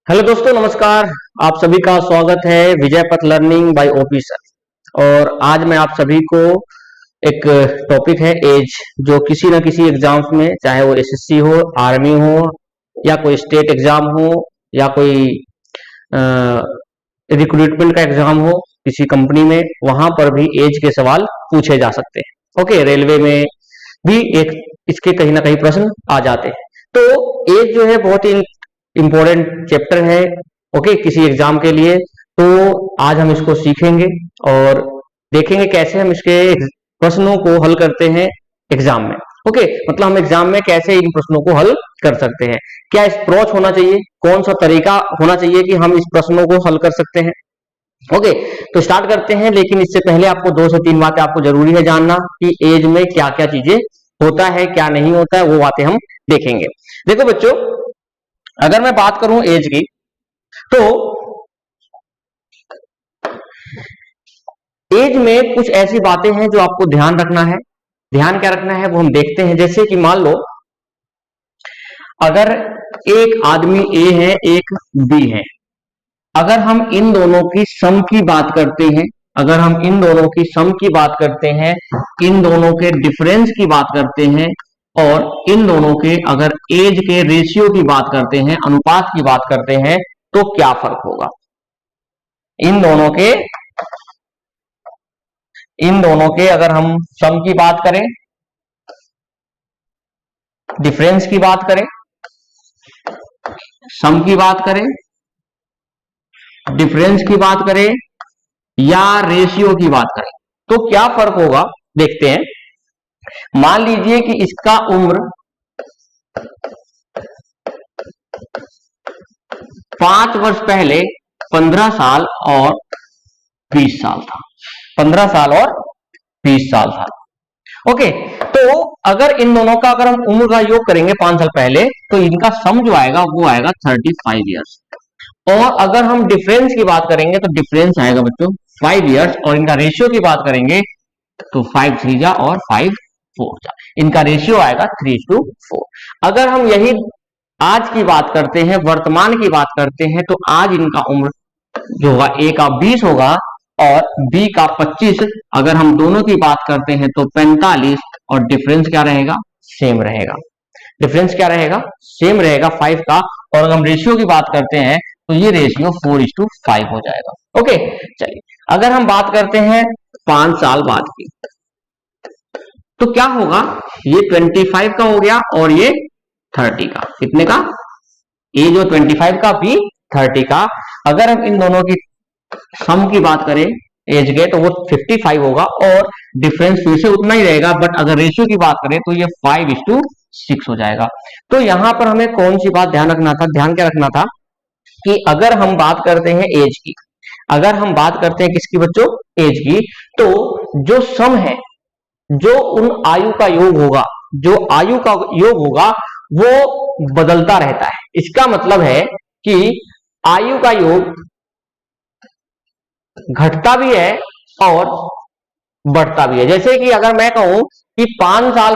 Hello दोस्तों, नमस्कार। आप सभी का स्वागत है विजय पथ लर्निंग बाय ओपी सर। और आज मैं आप सभी को एक टॉपिक है एज, जो किसी न किसी एग्जाम्स में, चाहे वो एसएससी हो, आर्मी हो, या कोई स्टेट एग्जाम हो, या कोई रिक्रूटमेंट का एग्जाम हो किसी कंपनी में, वहां पर भी एज के सवाल पूछे जा सकते हैं। ओके, रेलवे में भी एक इसके कहीं ना कहीं प्रश्न आ जाते हैं। तो एज जो है बहुत ही इंपॉर्टेंट चैप्टर है, ओके, किसी एग्जाम के लिए। तो आज हम इसको सीखेंगे और देखेंगे कैसे हम इसके प्रश्नों को हल करते हैं एग्जाम में। ओके, मतलब हम एग्जाम में कैसे इन प्रश्नों को हल कर सकते हैं, क्या अप्रोच होना चाहिए, कौन सा तरीका होना चाहिए कि हम इस प्रश्नों को हल कर सकते हैं। ओके, तो स्टार्ट करते हैं। लेकिन इससे पहले आपको 2 से 3 बातें आपको जरूरी है जानना कि एज में क्या क्या चीजें होता है, क्या नहीं होता है, वो बातें हम देखेंगे। देखो बच्चों, अगर मैं बात करूं एज की, तो एज में कुछ ऐसी बातें हैं जो आपको ध्यान रखना है। ध्यान क्या रखना है वो हम देखते हैं। जैसे कि मान लो अगर एक आदमी ए है, एक बी है, अगर हम इन दोनों की सम की बात करते हैं, अगर हम इन दोनों की सम की बात करते हैं, इन दोनों के डिफरेंस की बात करते हैं, और इन दोनों के अगर एज के रेशियो की बात करते हैं, अनुपात की बात करते हैं, तो क्या फर्क होगा। इन दोनों के अगर हम सम की बात करें, डिफरेंस की बात करें, सम की बात करें, डिफरेंस की बात करें, या रेशियो की बात करें, तो क्या फर्क होगा देखते हैं। मान लीजिए कि इसका उम्र 5 वर्ष पहले 15 साल और 20 साल था। 15 साल और 20 साल था। ओके, तो अगर इन दोनों का अगर हम उम्र का योग करेंगे 5 साल पहले, तो इनका सम जो आएगा वो आएगा 35 ईयर्स। और अगर हम डिफरेंस की बात करेंगे तो डिफरेंस आएगा बच्चों 5 ईयर्स। और इनका रेशियो की बात करेंगे तो 5 3 जा और 5 4 जा, इनका रेशियो आएगा 3:4। अगर हम यही आज की बात करते हैं, वर्तमान की बात करते हैं, तो आज इनका उम्र जो होगा ए का 20 होगा और बी का 25। अगर हम दोनों की बात करते हैं तो 45, और डिफरेंस क्या रहेगा, सेम रहेगा। डिफरेंस क्या रहेगा, सेम रहेगा 5 का। और अगर हम रेशियो की बात करते हैं तो ये रेशियो 4:5 हो जाएगा। ओके, चलिए अगर हम बात करते हैं 5 साल बाद की, तो क्या होगा, ये 25 का हो गया और ये 30 का। कितने का, ये जो 25 का, बी 30 का। अगर हम इन दोनों की सम की बात करें एज के, तो वो 55 होगा और डिफरेंस फिर से उतना ही रहेगा। बट अगर रेशियो की बात करें तो ये 5:6 हो जाएगा। तो यहां पर हमें कौन सी बात ध्यान रखना था, ध्यान क्या रखना था कि अगर हम बात करते हैं एज की, अगर हम बात करते हैं किसकी बच्चों, एज की, तो जो सम है, जो उन आयु का योग होगा, जो आयु का योग होगा वो बदलता रहता है। इसका मतलब है कि आयु का योग घटता भी है और बढ़ता भी है। जैसे कि अगर मैं कहूं कि 5 साल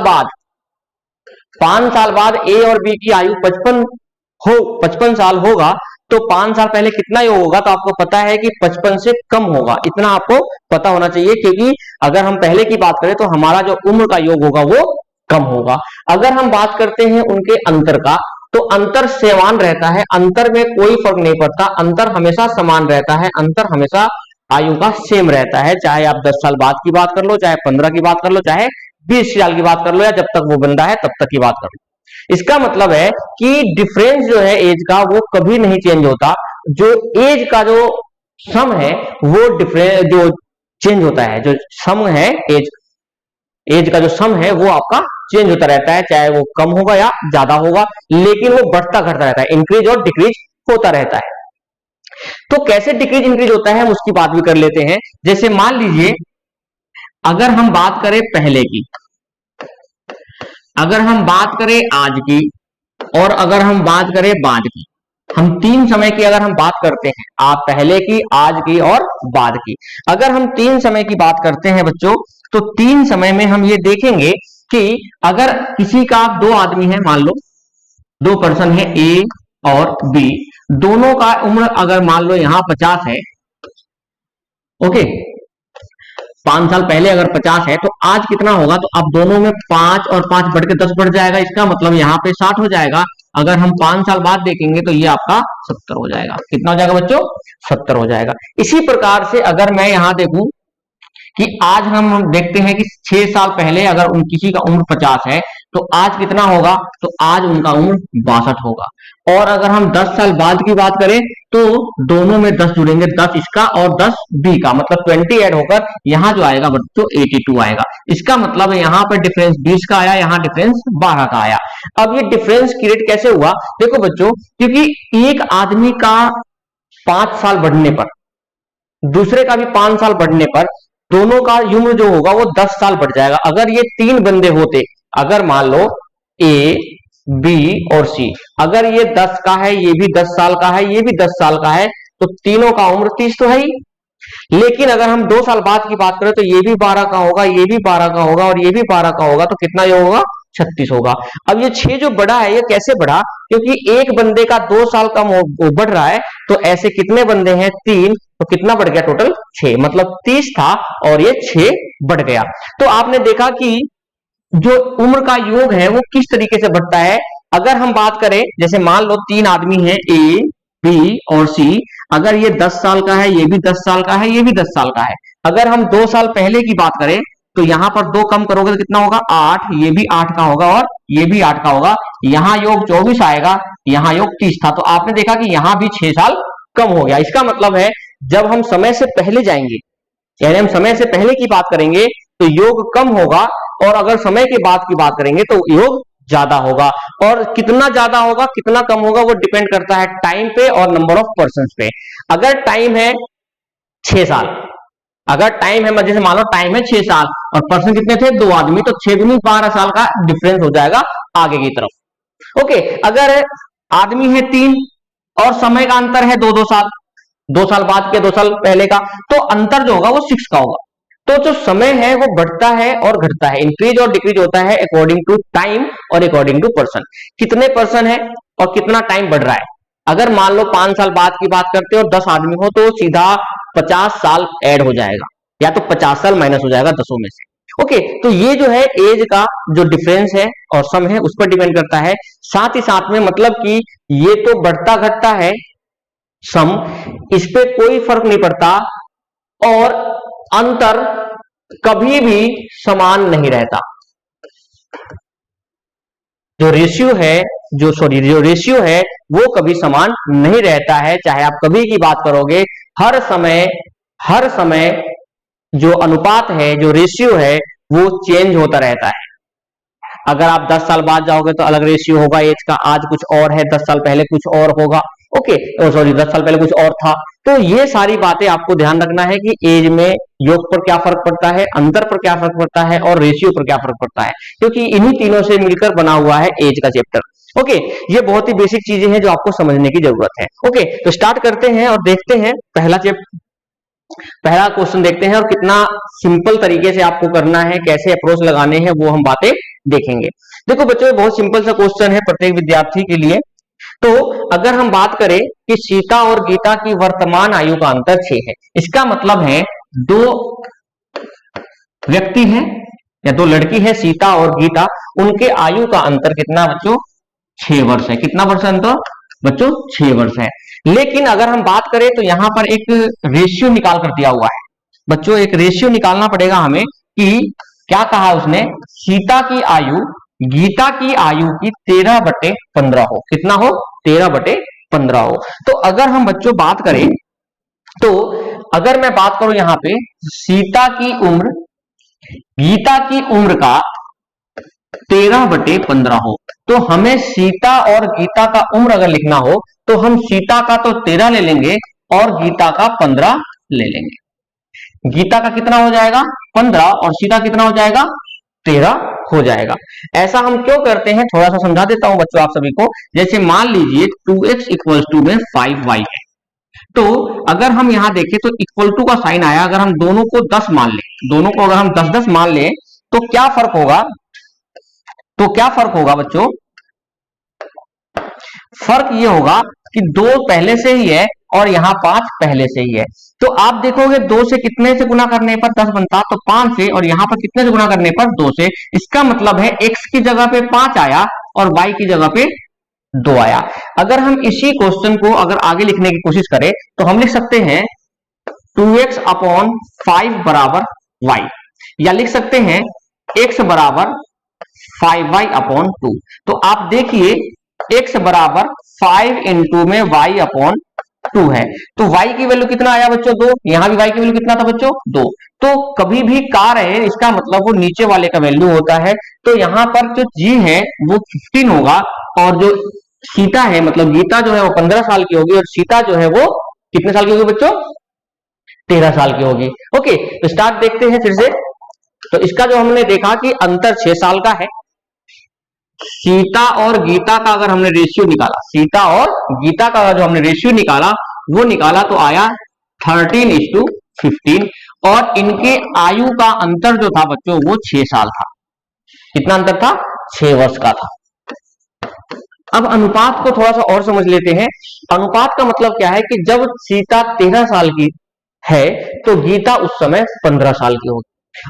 बाद ए और बी की आयु 55 साल होगा, तो 5 साल पहले कितना योग होगा, तो आपको पता है कि 55 से कम होगा। इतना आपको पता होना चाहिए, क्योंकि अगर हम पहले की बात करें तो हमारा जो उम्र का योग होगा वो कम होगा। अगर हम बात करते हैं उनके अंतर का, तो अंतर समान रहता है, अंतर में कोई फर्क नहीं पड़ता, अंतर हमेशा समान रहता है, अंतर हमेशा आयु का सेम रहता है। चाहे आप 10 साल बाद की बात कर लो, चाहे 15 की बात कर लो, चाहे 20 साल की बात कर लो, या जब तक वो बंदा है तब तक की बात कर लो। इसका मतलब है कि डिफरेंस जो है एज का वो कभी नहीं चेंज होता। जो एज का जो सम है वो डिफरेंस जो चेंज होता है, जो सम है एज का जो सम है वो आपका चेंज होता रहता है, चाहे वो कम होगा या ज्यादा होगा, लेकिन वो बढ़ता घटता रहता है, इंक्रीज और डिक्रीज होता रहता है। तो कैसे डिक्रीज इंक्रीज होता है हम उसकी बात भी कर लेते हैं। जैसे मान लीजिए अगर हम बात करें पहले की, अगर हम बात करें आज की, और अगर हम बात करें बाद की, हम 3 समय की अगर हम बात करते हैं, आप पहले की, आज की और बाद की, अगर हम 3 समय की बात करते हैं बच्चों, तो 3 समय में हम ये देखेंगे कि अगर किसी का 2 आदमी है, मान लो 2 पर्सन है ए और बी, दोनों का उम्र अगर मान लो यहां 50 है, ओके, 5 साल पहले अगर 50 है तो आज कितना होगा, तो अब दोनों में 5 और 5 बढ़ के 10 बढ़ जाएगा, इसका मतलब यहाँ पे 60 हो जाएगा। अगर हम 5 साल बाद देखेंगे तो ये आपका 70 हो जाएगा। कितना हो जाएगा बच्चों, 70 हो जाएगा। इसी प्रकार से अगर मैं यहां देखूं कि आज हम देखते हैं कि 6 साल पहले अगर किसी का उम्र 50 है तो आज कितना होगा, तो आज उनका उम्र 62 होगा। और अगर हम 10 साल बाद की बात करें तो दोनों में 10 जुड़ेंगे, 10 इसका और 10 बी का, मतलब 20 ऐड होकर यहाँ जो आएगा बच्चों 82 आएगा। इसका मतलब यहाँ पर डिफरेंस 20 का आया, यहाँ डिफरेंस 12 का आया। अब ये डिफरेंस क्रिएट कैसे हुआ, देखो बच्चों, क्योंकि एक आदमी का 5 साल बढ़ने पर, दूसरे का भी 5 साल बढ़ने पर दोनों का उम्र जो होगा वो 10 साल बढ़ जाएगा। अगर ये 3 बंदे होते, अगर मान लो ए, बी और सी, अगर ये 10 का है, ये भी 10 साल का है, ये भी 10 साल का है, तो तीनों का उम्र 30 तो है ही। लेकिन अगर हम 2 साल बाद की बात करें तो ये भी 12 का होगा, ये भी 12 का होगा और ये भी 12 का होगा, तो कितना ये होगा, 36 होगा। अब ये 6 जो बढ़ा है ये कैसे बढ़ा, क्योंकि एक बंदे का 2 साल का बढ़ रहा है, तो ऐसे कितने बंदे हैं, 3, तो कितना बढ़ गया टोटल, 6, मतलब 30 था और ये 6 बढ़ गया। तो आपने देखा कि जो उम्र का योग है वो किस तरीके से बढ़ता है। अगर हम बात करें, जैसे मान लो 3 आदमी हैं, ए, बी और सी, अगर ये 10 साल का है, ये भी 10 साल का है, ये भी 10 साल का है। अगर हम 2 साल पहले की बात करें तो यहां पर 2 कम करोगे तो कितना होगा, 8, ये भी 8 का होगा और ये भी 8 का होगा, यहां योग 24 आएगा, यहां योग 30 था। तो आपने देखा कि यहां भी 6 साल कम हो गया। इसका मतलब है जब हम समय से पहले जाएंगे, यानी हम समय से पहले की बात करेंगे तो योग कम होगा, और अगर समय के बाद की बात करेंगे तो योग ज्यादा होगा। और कितना ज्यादा होगा कितना कम होगा वो डिपेंड करता है टाइम पे और नंबर ऑफ पर्सन पे। अगर टाइम है 6 साल, अगर टाइम है, जैसे मान लो टाइम है 6 साल और पर्सन कितने थे, 2 आदमी, तो 6 दूनी 12 साल का डिफरेंस हो जाएगा आगे की तरफ। ओके, अगर आदमी है 3 और समय का अंतर है 2-2 साल, 2 साल बाद के 2 साल पहले का, तो अंतर जो होगा वो 6 का होगा। तो जो समय है वो बढ़ता है और घटता है, इंक्रीज और डिक्रीज होता है अकॉर्डिंग टू टाइम और अकॉर्डिंग टू पर्सन। कितने पर्सन है और कितना टाइम बढ़ रहा है। अगर मान लो 5 साल बाद की बात करते हो और 10 आदमी हो तो सीधा 50 साल ऐड हो जाएगा, या तो 50 साल माइनस हो जाएगा 10 में से। ओके, तो ये जो है एज का जो डिफरेंस है और सम है उस पर डिपेंड करता है। साथ ही साथ में मतलब कि ये तो बढ़ता घटता है सम, इस पे कोई फर्क नहीं पड़ता, और अंतर कभी भी समान नहीं रहता। जो रेशियो है, जो रेशियो है वो कभी समान नहीं रहता है, चाहे आप कभी की बात करोगे, हर समय जो अनुपात है, जो रेशियो है वो चेंज होता रहता है। अगर आप 10 साल बाद जाओगे तो अलग रेशियो होगा एज का, आज कुछ और है, 10 साल पहले कुछ और होगा। ओके, सॉरी 10 साल पहले कुछ और था। तो ये सारी बातें आपको ध्यान रखना है कि एज में योग पर क्या फर्क पड़ता है, अंतर पर क्या फर्क पड़ता है और रेशियो पर क्या फर्क पड़ता है, क्योंकि इन्हीं तीनों से मिलकर बना हुआ है एज का चैप्टर। ओके, ये बहुत ही बेसिक चीजें हैं जो आपको समझने की जरूरत है। ओके, तो स्टार्ट करते हैं और देखते हैं पहला क्वेश्चन देखते हैं, और कितना सिंपल तरीके से आपको करना है, कैसे अप्रोच लगाने हैं वो हम बातें देखेंगे। देखो बच्चों, बहुत सिंपल सा क्वेश्चन है प्रत्येक विद्यार्थी के लिए। तो अगर हम बात करें कि सीता और गीता की वर्तमान आयु का अंतर 6 है, इसका मतलब है 2 व्यक्ति हैं या 2 लड़की है सीता और गीता, उनके आयु का अंतर कितना बच्चों, 6 वर्ष है। कितना वर्ष अंतर बच्चों, 6 वर्ष है। लेकिन अगर हम बात करें तो यहां पर एक रेशियो निकाल कर दिया हुआ है बच्चों, एक रेशियो निकालना पड़ेगा हमें कि क्या कहा उसने, सीता की आयु गीता की आयु की 13/15 हो। कितना हो, 13/15 हो। तो अगर हम बच्चों बात करें, तो अगर मैं बात करूं यहां पे सीता की उम्र गीता की उम्र का 13/15 हो, तो हमें सीता और गीता का उम्र अगर लिखना हो तो हम सीता का तो 13 ले लेंगे और गीता का 15 ले लेंगे। गीता का कितना हो जाएगा, 15, और सीता कितना हो जाएगा, 13 हो जाएगा। ऐसा हम क्यों करते हैं, थोड़ा सा समझा देता हूं बच्चों आप सभी को। जैसे मान लीजिए 2x = में 5y है, तो अगर हम यहां देखें तो इक्वल टू का साइन आया, अगर हम दोनों को 10 मान लें, दोनों को अगर हम 10-10 मान लें तो क्या फर्क होगा, बच्चों, फर्क ये होगा कि 2 पहले से ही है और यहाँ 5 पहले से ही है। तो आप देखोगे 2 से कितने से गुना करने पर 10 बनता, तो 5 से, और यहाँ पर कितने से गुना करने पर 2 से। इसका मतलब है x की जगह पे 5 आया और y की जगह पे 2 आया। अगर हम इसी क्वेश्चन को अगर आगे लिखने की कोशिश करें तो हम लिख सकते हैं 2x अपॉन 5 बराबर y, या लिख सकते हैं x बराबर 5y अपॉन 2। तो आप देखिए x बराबर 5 इंटू में y अपॉन 2 है, तो y की वैल्यू कितना आया बच्चों 2, यहां भी y की वैल्यू कितना था बच्चों 2। तो कभी भी कार है इसका मतलब वो नीचे वाले का वैल्यू होता है, तो यहां पर जो g है वो 15 होगा और जो सीता है मतलब गीता जो है वो 15 साल की होगी और सीता जो है वो कितने साल की होगी बच्चों 13 साल की होगी। ओके, तो स्टार्ट देखते हैं फिर से। तो इसका जो हमने देखा कि अंतर 6 साल का है। सीता और गीता का अगर हमने रेशियो निकाला, सीता और गीता का जो हमने रेशियो निकाला वो निकाला तो आया 13:15 और इनके आयु का अंतर जो था बच्चों वो 6 साल था। कितना अंतर था 6 वर्ष का था। अब अनुपात को थोड़ा सा और समझ लेते हैं। अनुपात का मतलब क्या है कि जब सीता 13 साल की है तो गीता उस समय 15 साल की होगी,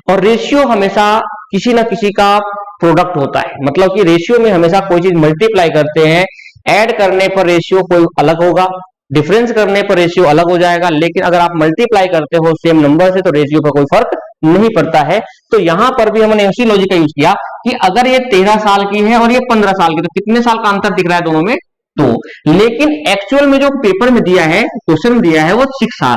और रेशियो हमेशा किसी ना किसी का प्रोडक्ट होता है, मतलब कि रेशियो में हमेशा कोई चीज मल्टीप्लाई करते हैं, ऐड करने पर रेशियो कोई अलग होगा, डिफरेंस करने पर रेशियो अलग हो जाएगा, लेकिन अगर आप मल्टीप्लाई करते हो सेम नंबर से तो रेशियो पर कोई फर्क नहीं पड़ता है। तो यहां पर भी हमने उसी लॉजिक का यूज किया कि अगर ये 13 साल की है और ये 15 साल की, तो कितने साल का अंतर दिख रहा है दोनों में 2, लेकिन एक्चुअल में जो पेपर में दिया है क्वेश्चन दिया है वो 6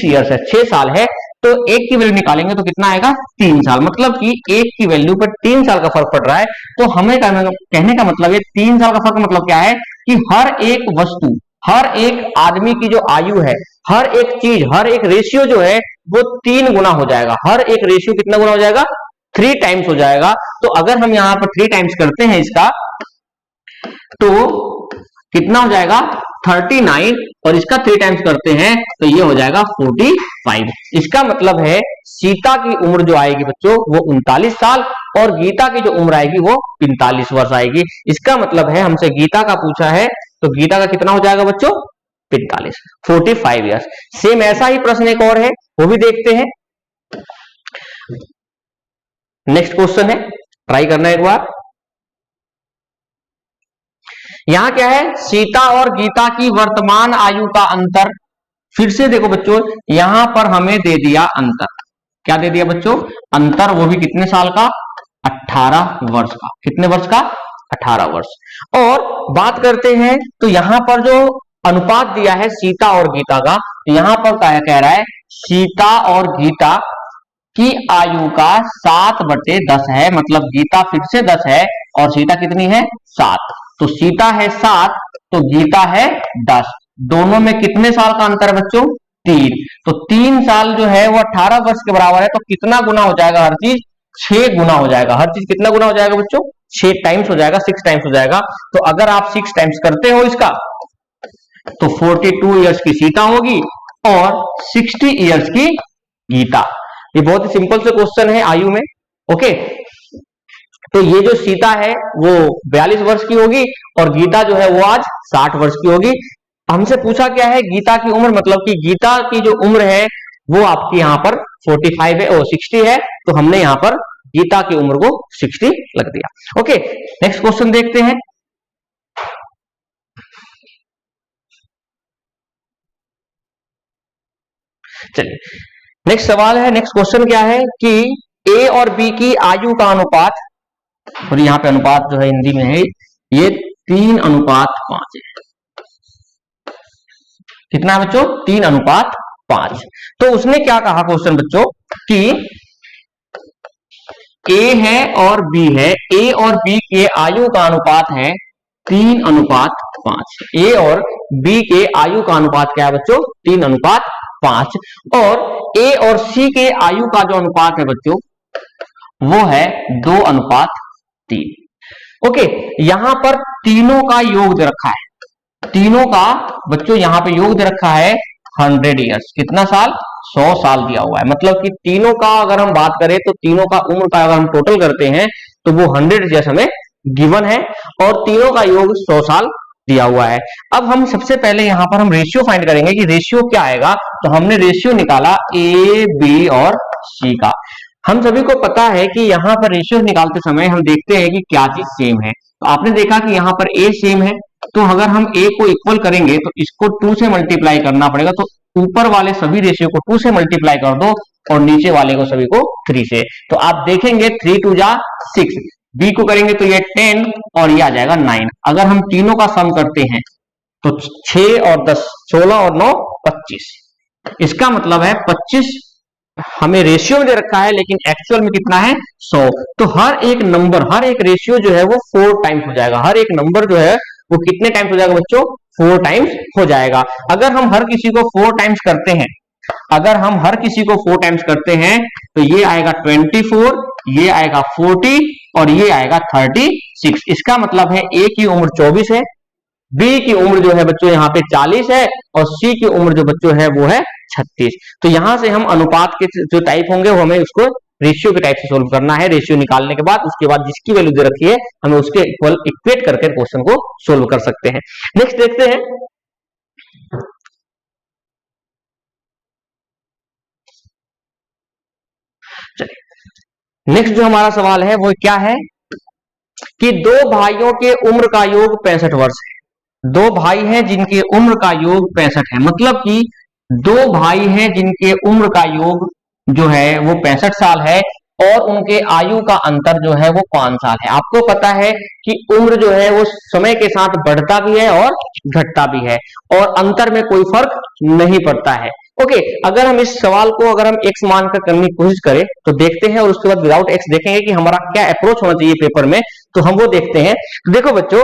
ईयर्स है, 6 साल है। तो एक की वैल्यू निकालेंगे तो कितना आएगा 3 साल, मतलब कि एक की वैल्यू पर 3 साल का फर्क पड़ रहा है। तो हमें कहने का मतलब है 3 साल का फर्क मतलब क्या है कि हर एक वस्तु, हर एक आदमी की जो आयु है, हर एक चीज, हर एक रेशियो जो है वो 3 गुना हो जाएगा। हर एक रेशियो कितना गुना हो जाएगा 3 टाइम्स हो जाएगा। तो अगर हम यहां पर 3 टाइम्स करते हैं इसका तो कितना हो जाएगा 39, और इसका 3 टाइम्स करते हैं तो ये हो जाएगा 45। इसका मतलब है सीता की उम्र जो आएगी बच्चों वो 39 साल और गीता की जो उम्र आएगी वो 45 वर्ष आएगी। इसका मतलब है हमसे गीता का पूछा है तो गीता का कितना हो जाएगा बच्चों 45 ईयर्स। सेम ऐसा ही प्रश्न एक और है वो भी देखते हैं। नेक्स्ट क्वेश्चन है, ट्राई करना एक बार। यहां क्या है सीता और गीता की वर्तमान आयु का अंतर। फिर से देखो बच्चों यहां पर हमें दे दिया अंतर, क्या दे दिया बच्चों अंतर, वो भी कितने साल का 18 वर्ष का। कितने वर्ष का 18 वर्ष। और बात करते हैं तो यहां पर जो अनुपात दिया है सीता और गीता का, तो यहां पर क्या कह रहा है सीता और गीता की आयु का 7/10 है, मतलब गीता फिर से 10 है और सीता कितनी है 7। तो सीता है 7 तो गीता है 10, दोनों में कितने साल का अंतर है बच्चों 3। तो 3 साल जो है वो 18 वर्ष के बराबर है, तो कितना गुना हो जाएगा हर चीज 6 गुना हो जाएगा। हर चीज कितना गुना हो जाएगा बच्चों 6 टाइम्स हो जाएगा, 6 टाइम्स हो जाएगा। तो अगर आप 6 टाइम्स करते हो इसका तो 42 ईयर्स की सीता होगी और 60 ईयर्स की गीता। ये बहुत ही सिंपल से क्वेश्चन है आयु में। ओके, तो ये जो सीता है वो 42 वर्ष की होगी और गीता जो है वो आज 60 वर्ष की होगी। हमसे पूछा क्या है गीता की उम्र, मतलब कि गीता की जो उम्र है वो आपकी यहाँ पर 45 है और 60 है, तो हमने यहाँ पर गीता की उम्र को 60 लग दिया। ओके, नेक्स्ट क्वेश्चन देखते हैं। चलिए नेक्स्ट सवाल है, नेक्स्ट क्वेश्चन क्या है कि ए और बी की आयु का अनुपात, और यहाँ पे अनुपात जो है हिंदी में है ये 3:5 है। कितना है बच्चों 3:5। तो उसने क्या कहा क्वेश्चन बच्चों कि ए है और बी है, ए और बी के आयु का अनुपात है 3:5। ए और बी के आयु का अनुपात क्या है बच्चों 3:5, और ए और सी के आयु का जो अनुपात है बच्चों वो है 2:3। ओके, यहां पर तीनों का योग दे रखा है, तीनों का बच्चों यहां पे योग दे रखा है 100 ईयर्स। कितना साल 100 साल दिया हुआ है, मतलब कि तीनों का अगर हम बात करें तो तीनों का उम्र का अगर हम टोटल करते हैं तो वो 100 ईयर्स हमें गिवन है और तीनों का योग 100 साल दिया हुआ है। अब हम सबसे पहले यहां पर हम रेशियो फाइंड करेंगे कि रेशियो क्या आएगा। तो हमने रेशियो निकाला ए बी और सी का। हम सभी को पता है कि यहाँ पर रेशियो निकालते समय हम देखते हैं कि क्या चीज सेम है। तो आपने देखा कि यहाँ पर ए सेम है, तो अगर हम ए को इक्वल करेंगे तो इसको 2 से मल्टीप्लाई करना पड़ेगा। तो ऊपर वाले सभी रेशियो को 2 से मल्टीप्लाई कर दो और नीचे वाले को सभी को 3 से। तो आप देखेंगे 3 2 जा 6, बी को करेंगे तो ये 10 और ये आ जाएगा 9। अगर हम तीनों का सम करते हैं तो 6 और 10 16 और 9 25। इसका मतलब है 25 हमें रेशियो में दे रखा है, लेकिन एक्चुअल में कितना है 100। तो हर एक नंबर, हर एक रेशियो जो है वो 4 टाइम्स हो जाएगा। हर एक नंबर जो है वो कितने टाइम्स हो जाएगा बच्चों? 4 टाइम्स हो जाएगा। अगर हम हर किसी को 4 टाइम्स करते हैं, अगर हम हर किसी को 4 टाइम्स करते हैं तो ये आएगा 24, ये आएगा 40 और ये आएगा 36। इसका मतलब है ए की उम्र 24 है, बी की उम्र जो है बच्चों यहाँ पे 40 है और सी की उम्र जो बच्चों है वो है 36। तो यहां से हम अनुपात के जो टाइप होंगे वो हमें उसको रेशियो के टाइप से सोल्व करना है। रेशियो निकालने के बाद उसके बाद जिसकी वैल्यू दे रखी है हमें उसके इक्वल इक्वेट करके क्वेश्चन को सोल्व कर सकते हैं। नेक्स्ट देखते हैं, चलिए नेक्स्ट जो हमारा सवाल है वो क्या है कि दो भाइयों के उम्र का योग 65 वर्ष है। दो भाई हैं जिनके उम्र का योग 65 है, मतलब कि दो भाई हैं जिनके उम्र का योग जो है वो 65 साल है और उनके आयु का अंतर जो है वो 5 साल है। आपको पता है कि उम्र जो है वो समय के साथ बढ़ता भी है और घटता भी है और अंतर में कोई फर्क नहीं पड़ता है। ओके, अगर हम इस सवाल को अगर हम एक्स मानकर करने की कोशिश करें तो देखते हैं और उसके बाद विदाउट एक्स देखेंगे कि हमारा क्या अप्रोच होना चाहिए पेपर में, तो हम वो देखते हैं। तो देखो बच्चों,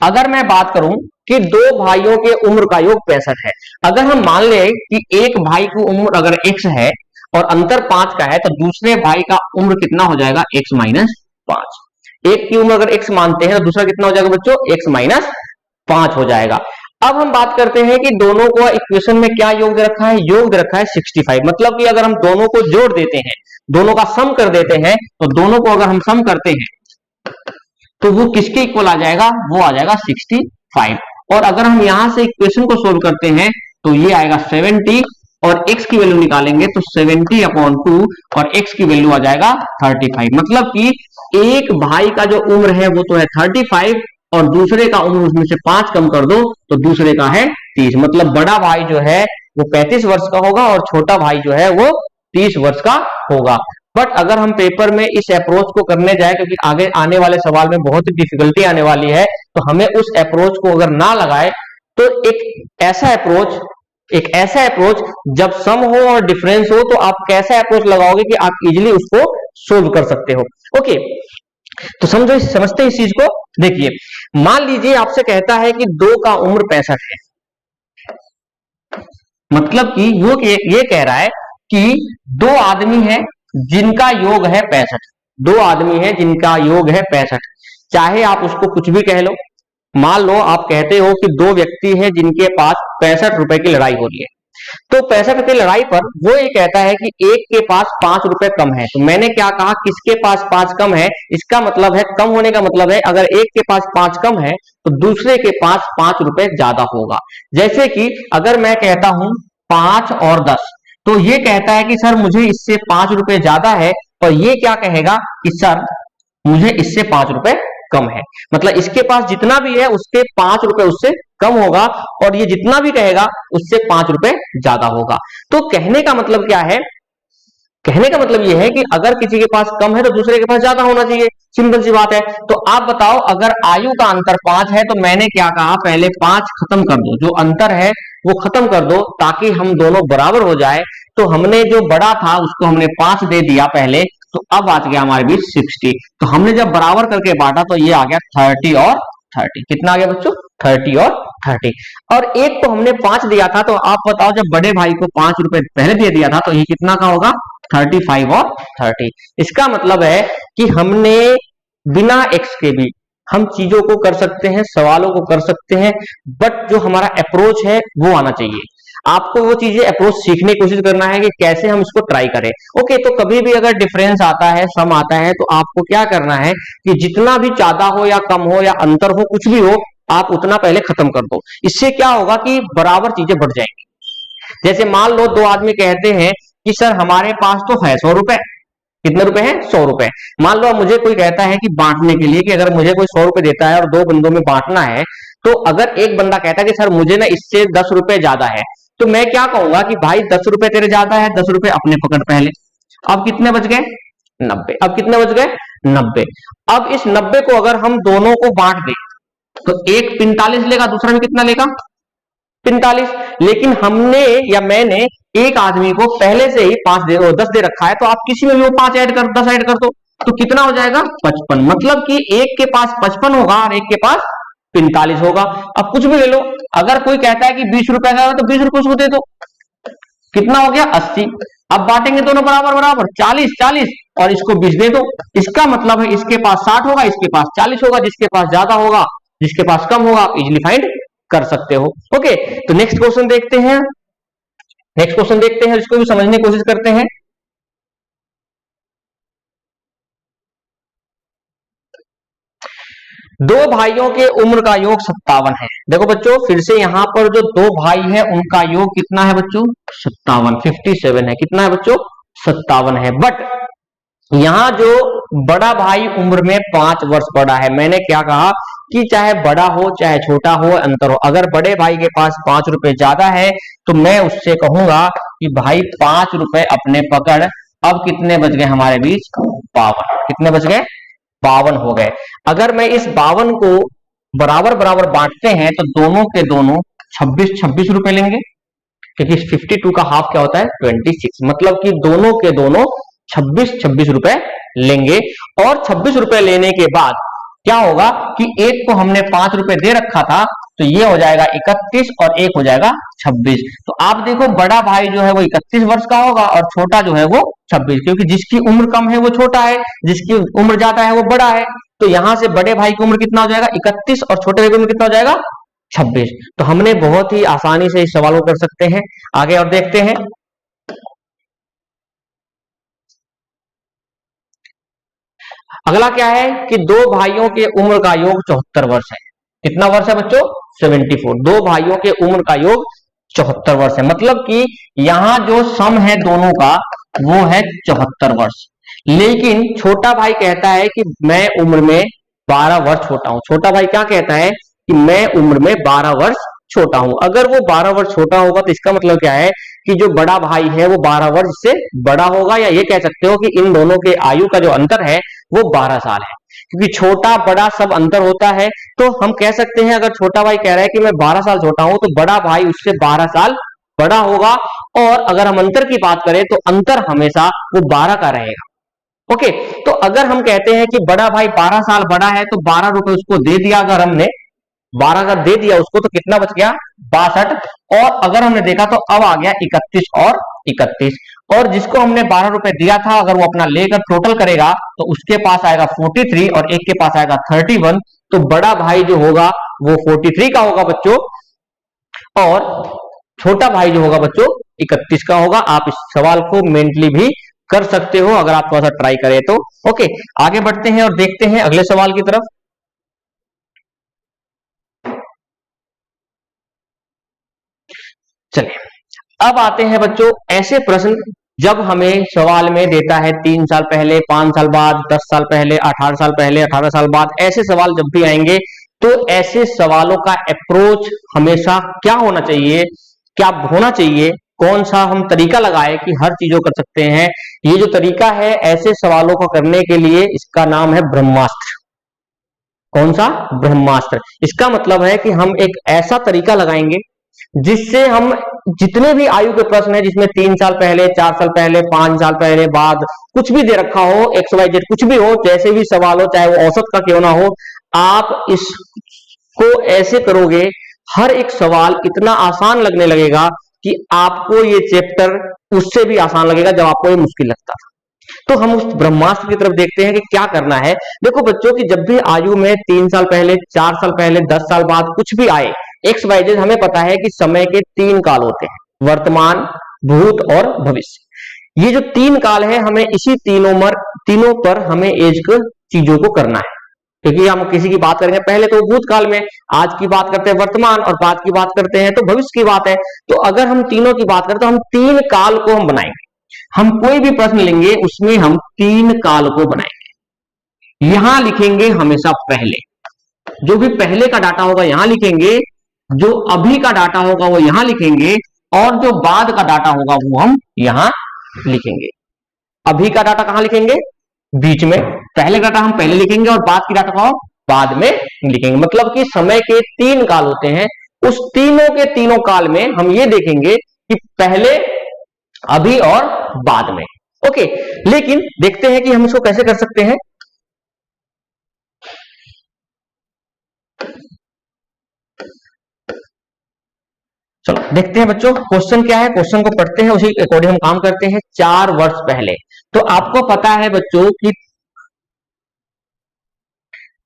अगर मैं बात करूं कि दो भाइयों के उम्र का योग 65 है, अगर हम मान ले कि एक भाई की उम्र अगर x है और अंतर 5 का है तो दूसरे भाई का उम्र कितना हो जाएगा? x minus 5। एक की उम्र अगर x मानते हैं तो दूसरा कितना हो जाएगा बच्चों? x माइनस 5 हो जाएगा। अब हम बात करते हैं कि दोनों को इक्वेशन में क्या योग दे रखा है? योग दे रखा है 65। मतलब कि अगर हम दोनों को जोड़ देते हैं, दोनों का सम कर देते हैं, तो दोनों को अगर हम सम करते हैं तो वो किसके इक्वल आ जाएगा? वो आ जाएगा 65। और अगर हम यहां से इक्वेशन को सोल्व करते हैं तो ये आएगा 70 और x की वैल्यू निकालेंगे तो 70/2 और x की वैल्यू आ जाएगा 35। मतलब कि एक भाई का जो उम्र है वो तो है 35 और दूसरे का उम्र उसमें से 5 कम कर दो तो दूसरे का है 30। मतलब बड़ा भाई जो है वो 35 वर्ष का होगा और छोटा भाई जो है वो 30 वर्ष का होगा। बट अगर हम पेपर में इस अप्रोच को करने जाए, क्योंकि आगे आने वाले सवाल में बहुत ही डिफिकल्टी आने वाली है, तो हमें उस अप्रोच को अगर ना लगाए तो एक ऐसा अप्रोच जब सम हो और डिफरेंस हो तो आप कैसा अप्रोच लगाओगे कि आप इजीली उसको सोल्व कर सकते हो। ओके, तो समझते हैं इस चीज को। देखिए, मान लीजिए आपसे कहता है कि 2 का उम्र 65 है, मतलब कि वो ये कह रहा है कि 2 आदमी हैं जिनका योग है 65। 2 आदमी हैं जिनका योग है 65, चाहे आप उसको कुछ भी कह लो। मान लो आप कहते हो कि 2 व्यक्ति हैं जिनके पास 65 रुपए की लड़ाई हो रही है, तो 65 रुपए लड़ाई पर वो ये कहता है कि एक के पास 5 रुपए कम है। तो मैंने क्या कहा? किसके पास 5 कम है? इसका मतलब है, कम होने का मतलब है अगर एक के पास 5 कम है तो दूसरे के पास 5 रुपए ज्यादा होगा। जैसे कि अगर मैं कहता हूं 5 और 10, तो ये कहता है कि सर मुझे इससे 5 रुपए ज्यादा है, और ये क्या कहेगा कि सर मुझे इससे 5 रुपए कम है। मतलब इसके पास जितना भी है उसके 5 रुपए उससे कम होगा और ये जितना भी कहेगा उससे 5 रुपए ज्यादा होगा। तो कहने का मतलब क्या है? कहने का मतलब यह है कि अगर किसी के पास कम है तो दूसरे के पास ज्यादा होना चाहिए। सिंपल सी बात है। तो आप बताओ, अगर आयु का अंतर 5 है तो मैंने क्या कहा? पहले 5 खत्म कर दो, जो अंतर है वो खत्म कर दो ताकि हम दोनों बराबर हो जाए। तो हमने जो बड़ा था उसको हमने 5 दे दिया पहले, तो अब आ गया हमारे बीच 60। तो हमने जब बराबर करके बांटा तो ये आ गया 30 और 30। कितना आ गया बच्चों? 30 और 30। और एक को हमने 5 दिया था, तो आप बताओ जब बड़े भाई को 5 रुपए पहले दे दिया था तो ये कितना का होगा? 35 और 30। इसका मतलब है कि हमने बिना एक्स के भी हम चीजों को कर सकते हैं, सवालों को कर सकते हैं, बट जो हमारा अप्रोच है वो आना चाहिए। आपको वो चीजें अप्रोच सीखने की कोशिश करना है कि कैसे हम इसको ट्राई करें। ओके, तो कभी भी अगर डिफरेंस आता है, सम आता है, तो आपको क्या करना है कि जितना भी ज्यादा हो या कम हो या अंतर हो, कुछ भी हो, आप उतना पहले खत्म कर दो। इससे क्या होगा कि बराबर चीजें बढ़ जाएंगी। जैसे मान लो दो आदमी कहते हैं कि सर हमारे पास तो है 100 रुपए। कितने रुपए हैं? 100 रुपए। मान लो मुझे कोई कहता है कि बांटने के लिए, कि अगर मुझे कोई 100 रुपए देता है और दो बंदों में बांटना है, तो अगर एक बंदा कहता है कि सर मुझे ना इससे 10 रुपए ज्यादा है, तो मैं क्या कहूंगा कि भाई 10 रुपए तेरे ज्यादा है, 10 रुपए अपने पकड़ पहले। अब कितने बच गए? 90। अब कितने बच गए? 90। अब इस 90 को अगर हम दोनों को बांट दें तो एक 45 लेगा, दूसरा भी कितना लेगा? 45। लेकिन हमने या मैंने एक आदमी को पहले से ही 10 दे रखा है, तो आप किसी में भी वो 5 ऐड कर 10 ऐड कर दो, तो कितना हो जाएगा? 55। मतलब कि एक के पास 55 होगा और एक के पास 45 होगा। अब कुछ भी ले लो, अगर कोई कहता है कि 20 रुपए का है तो 20 रुपए उसको दे दो। कितना हो गया? 80। अब बांटेंगे दोनों बराबर बराबर, 40 40 और इसको 20 दे दो। इसका मतलब है इसके पास 60 होगा, इसके पास 40 होगा, जिसके पास ज्यादा होगा जिसके पास कम होगा आप इजिली फाइंड कर सकते हो। ओके, तो नेक्स्ट क्वेश्चन देखते हैं। नेक्स्ट क्वेश्चन देखते हैं, इसको भी समझने की कोशिश करते हैं। दो भाइयों के उम्र का योग 57 है। देखो बच्चों, फिर से यहां पर जो दो भाई हैं उनका योग कितना है बच्चों? 57, 57 है। कितना है बच्चों? 57 है। बट यहां जो बड़ा भाई उम्र में 5 वर्ष बड़ा है, मैंने क्या कहा कि चाहे बड़ा हो चाहे छोटा हो, अंतर हो। अगर बड़े भाई के पास 5 रुपए ज्यादा है तो मैं उससे कहूंगा कि भाई 5 रुपए अपने पकड़। अब कितने बच गए हमारे बीच? 52। कितने बच गए? 52 हो गए। अगर मैं इस 52 को बराबर बराबर बांटते हैं तो दोनों के दोनों 26 रुपए लेंगे, क्योंकि 52 का हाफ क्या होता है? 26। मतलब कि दोनों के दोनों 26 रुपए लेंगे। और 26 रुपए लेने के बाद क्या होगा कि एक को हमने 5 रुपए दे रखा था, तो ये हो जाएगा 31 और एक हो जाएगा 26। तो आप देखो, बड़ा भाई जो है वो 31 वर्ष का होगा और छोटा जो है वो 26, क्योंकि जिसकी उम्र कम है वो छोटा है, जिसकी उम्र ज्यादा है वो बड़ा है। तो यहां से बड़े भाई की उम्र कितना हो जाएगा? 31 और छोटे भाई की उम्र कितना हो जाएगा? 26। तो हमने बहुत ही आसानी से इस सवाल को कर सकते हैं। आगे और देखते हैं। अगला क्या है कि दो भाइयों के उम्र का योग 74 वर्ष है। कितना वर्ष है बच्चों? 74। दो भाइयों के उम्र का योग 74 वर्ष है। मतलब कि यहां जो सम है दोनों का वो है 74 वर्ष। लेकिन छोटा भाई कहता है कि मैं उम्र में 12 वर्ष छोटा हूं। छोटा भाई क्या कहता है कि मैं उम्र में 12 वर्ष छोटा हूं। अगर वो 12 वर्ष छोटा होगा तो इसका मतलब क्या है कि जो बड़ा भाई है वो 12 वर्ष से बड़ा होगा, या ये कह सकते हो कि इन दोनों के आयु का जो अंतर है वो 12 साल है। क्योंकि छोटा बड़ा सब अंतर होता है, तो हम कह सकते हैं अगर छोटा भाई कह रहा है कि मैं 12 साल छोटा हूं तो बड़ा भाई उससे 12 साल बड़ा होगा। और अगर हम अंतर की बात करें तो अंतर हमेशा वो 12 का रहेगा। ओके, तो अगर हम कहते हैं कि बड़ा भाई 12 साल बड़ा है तो 12 रुपए उसको दे दिया, अगर हमने 12 का दे दिया उसको, तो कितना बच गया? 62। और अगर हमने देखा तो अब आ गया 31 और 31। और जिसको हमने 12 रुपए दिया था, अगर वो अपना लेकर टोटल करेगा तो उसके पास आएगा 43 और एक के पास आएगा 31। तो बड़ा भाई जो होगा वो 43 का होगा बच्चों, और छोटा भाई जो होगा बच्चों 31 का होगा। आप इस सवाल को मेंटली भी कर सकते हो अगर आप थोड़ा सा ट्राई करें तो। ओके, आगे बढ़ते हैं और देखते हैं अगले सवाल की तरफ। चलिए, अब आते हैं बच्चों ऐसे प्रश्न जब हमें सवाल में देता है 3 साल पहले, 5 साल बाद, 10 साल पहले, 18 साल पहले, 18 साल बाद। ऐसे सवाल जब भी आएंगे तो ऐसे सवालों का अप्रोच हमेशा क्या होना चाहिए, क्या होना चाहिए, कौन सा हम तरीका लगाए कि हर चीजों कर सकते हैं। ये जो तरीका है ऐसे सवालों को करने के लिए, इसका नाम है ब्रह्मास्त्र। कौन सा? ब्रह्मास्त्र। इसका मतलब है कि हम एक ऐसा तरीका लगाएंगे जिससे हम जितने भी आयु के प्रश्न है, जिसमें 3 साल पहले, 4 साल पहले, 5 साल पहले, बाद, कुछ भी दे रखा हो, XYZ कुछ भी हो, जैसे भी सवाल हो, चाहे वो औसत का क्यों ना हो, आप इसको ऐसे करोगे, हर एक सवाल इतना आसान लगने लगेगा कि आपको ये चैप्टर उससे भी आसान लगेगा जब आपको ये मुश्किल लगता था। तो हम उस ब्रह्मास्त्र की तरफ देखते हैं कि क्या करना है। देखो बच्चों की जब भी आयु में 3 साल पहले, 4 साल पहले, 10 साल बाद कुछ भी आए, XYZ, हमें पता है कि समय के 3 काल होते हैं, वर्तमान, भूत और भविष्य। ये जो 3 काल है, हमें इसी तीनों पर हमें एज चीजों को करना है। क्योंकि हम किसी की बात करेंगे पहले तो भूतकाल में, आज की बात करते हैं वर्तमान, और बाद की बात करते हैं तो भविष्य की बात है। तो अगर हम तीनों की बात करें तो हम 3 काल को हम बनाएंगे। हम कोई भी प्रश्न लेंगे उसमें हम 3 काल को बनाएंगे। यहां लिखेंगे हमेशा पहले, जो भी पहले का डाटा होगा यहां लिखेंगे, जो अभी का डाटा होगा वो यहां लिखेंगे, और जो बाद का डाटा होगा वो हम यहां लिखेंगे। अभी का डाटा कहां लिखेंगे? बीच में। पहले डाटा हम पहले लिखेंगे और बाद की डाटा को बाद में लिखेंगे। मतलब कि समय के 3 काल होते हैं, उस तीनों के तीनों काल में हम ये देखेंगे कि पहले, अभी और बाद में। ओके, लेकिन देखते हैं कि हम इसको कैसे कर सकते हैं। चलो देखते हैं बच्चों, क्वेश्चन क्या है, क्वेश्चन को पढ़ते हैं, उसी अकॉर्डिंग हम काम करते हैं। 4 वर्ष पहले, तो आपको पता है बच्चों कि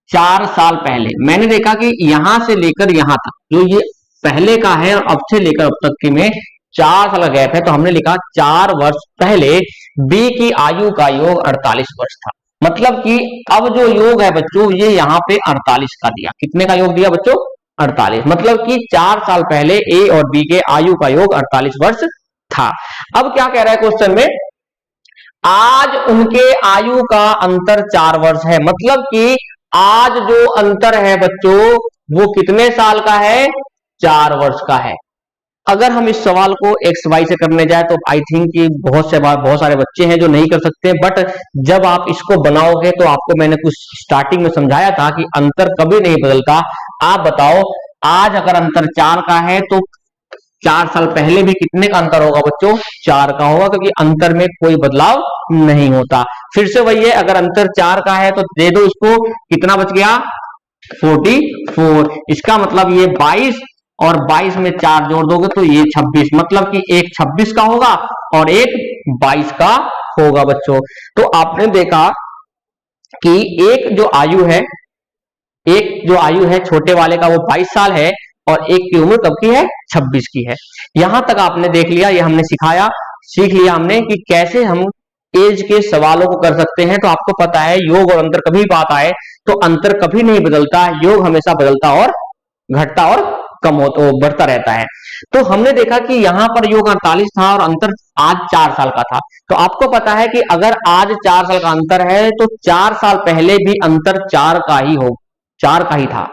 4 साल पहले मैंने देखा कि यहां से लेकर यहां तक जो ये पहले का है और अब से लेकर अब तक के में 4 साल का गैप है, तो हमने लिखा 4 वर्ष पहले बी की आयु का योग 48 वर्ष था। मतलब कि अब जो योग है बच्चों ये यहाँ पे 48 का दिया। कितने का योग दिया बच्चों? 48। मतलब कि 4 साल पहले ए और बी के आयु का योग 48 वर्ष था। अब क्या कह रहा है क्वेश्चन में, आज उनके आयु का अंतर 4 वर्ष है। मतलब कि आज जो अंतर है बच्चों वो कितने साल का है? 4 वर्ष का है। अगर हम इस सवाल को एक्स वाई से करने जाए तो आई थिंक कि बहुत सारे बच्चे हैं जो नहीं कर सकते, बट जब आप इसको बनाओगे तो आपको मैंने कुछ स्टार्टिंग में समझाया था कि अंतर कभी नहीं बदलता। आप बताओ, आज अगर अंतर 4 का है तो 4 साल पहले भी कितने का अंतर होगा बच्चों? 4 का होगा, क्योंकि अंतर में कोई बदलाव नहीं होता। फिर से वही है, अगर अंतर 4 का है तो दे दो इसको, कितना बच गया? 44। इसका मतलब ये 22 और 22 में 4 जोड़ दोगे तो ये 26। मतलब कि एक 26 का होगा और एक 22 का होगा बच्चों। तो आपने देखा कि एक जो आयु है छोटे वाले का वो 22 साल है, और एक की उम्र कब की है? 26 की है। यहां तक आपने देख लिया, ये हमने सीख लिया हमने कि कैसे हम एज के सवालों को कर सकते हैं। तो आपको पता है योग और अंतर कभी बात आए तो अंतर कभी नहीं बदलता, योग हमेशा बदलता और घटता और कम हो तो बढ़ता रहता है। तो हमने देखा कि यहां पर योग 48 था और अंतर आज 4 साल का था। तो आपको पता है कि अगर आज 4 साल का अंतर है तो 4 साल पहले भी अंतर 4 का ही था,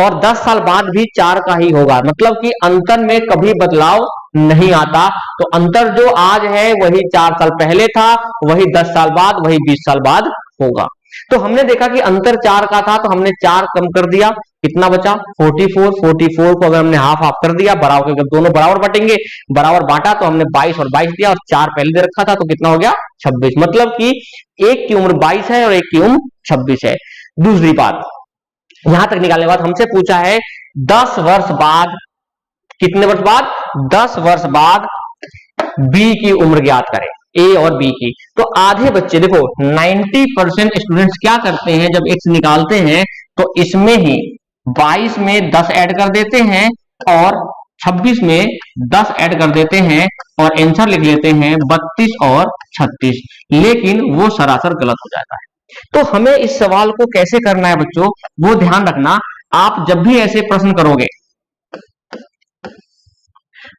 और 10 साल बाद भी 4 का ही होगा। मतलब कि अंतर में कभी बदलाव नहीं आता। तो अंतर जो आज है वही 4 साल पहले था, वही 10 साल बाद, वही 20 साल बाद होगा। तो हमने देखा कि अंतर 4 का था, तो हमने 4 कम कर दिया, कितना बचा? 44 को अगर हमने हाफ हाफ कर दिया, बराबर, जब दोनों बराबर बांटेंगे, बराबर बांटा तो हमने 22 और 22 दिया, और 4 पहले दे रखा था तो कितना हो गया? 26। मतलब कि एक की उम्र 22 है और एक की उम्र 26 है। दूसरी बात, यहां तक निकालने के बाद हमसे पूछा है 10 वर्ष बाद, कितने वर्ष बाद? 10 वर्ष बाद बी की उम्र ज्ञात करें, ए और बी की। तो आधे बच्चे देखो 90% स्टूडेंट्स क्या करते हैं, जब एक्स निकालते हैं तो इसमें ही 22 में 10 ऐड कर देते हैं और 26 में 10 ऐड कर देते हैं और आंसर लिख लेते हैं 32 और 36, लेकिन वो सरासर गलत हो जाता है। तो हमें इस सवाल को कैसे करना है बच्चों, वो ध्यान रखना। आप जब भी ऐसे प्रश्न करोगे,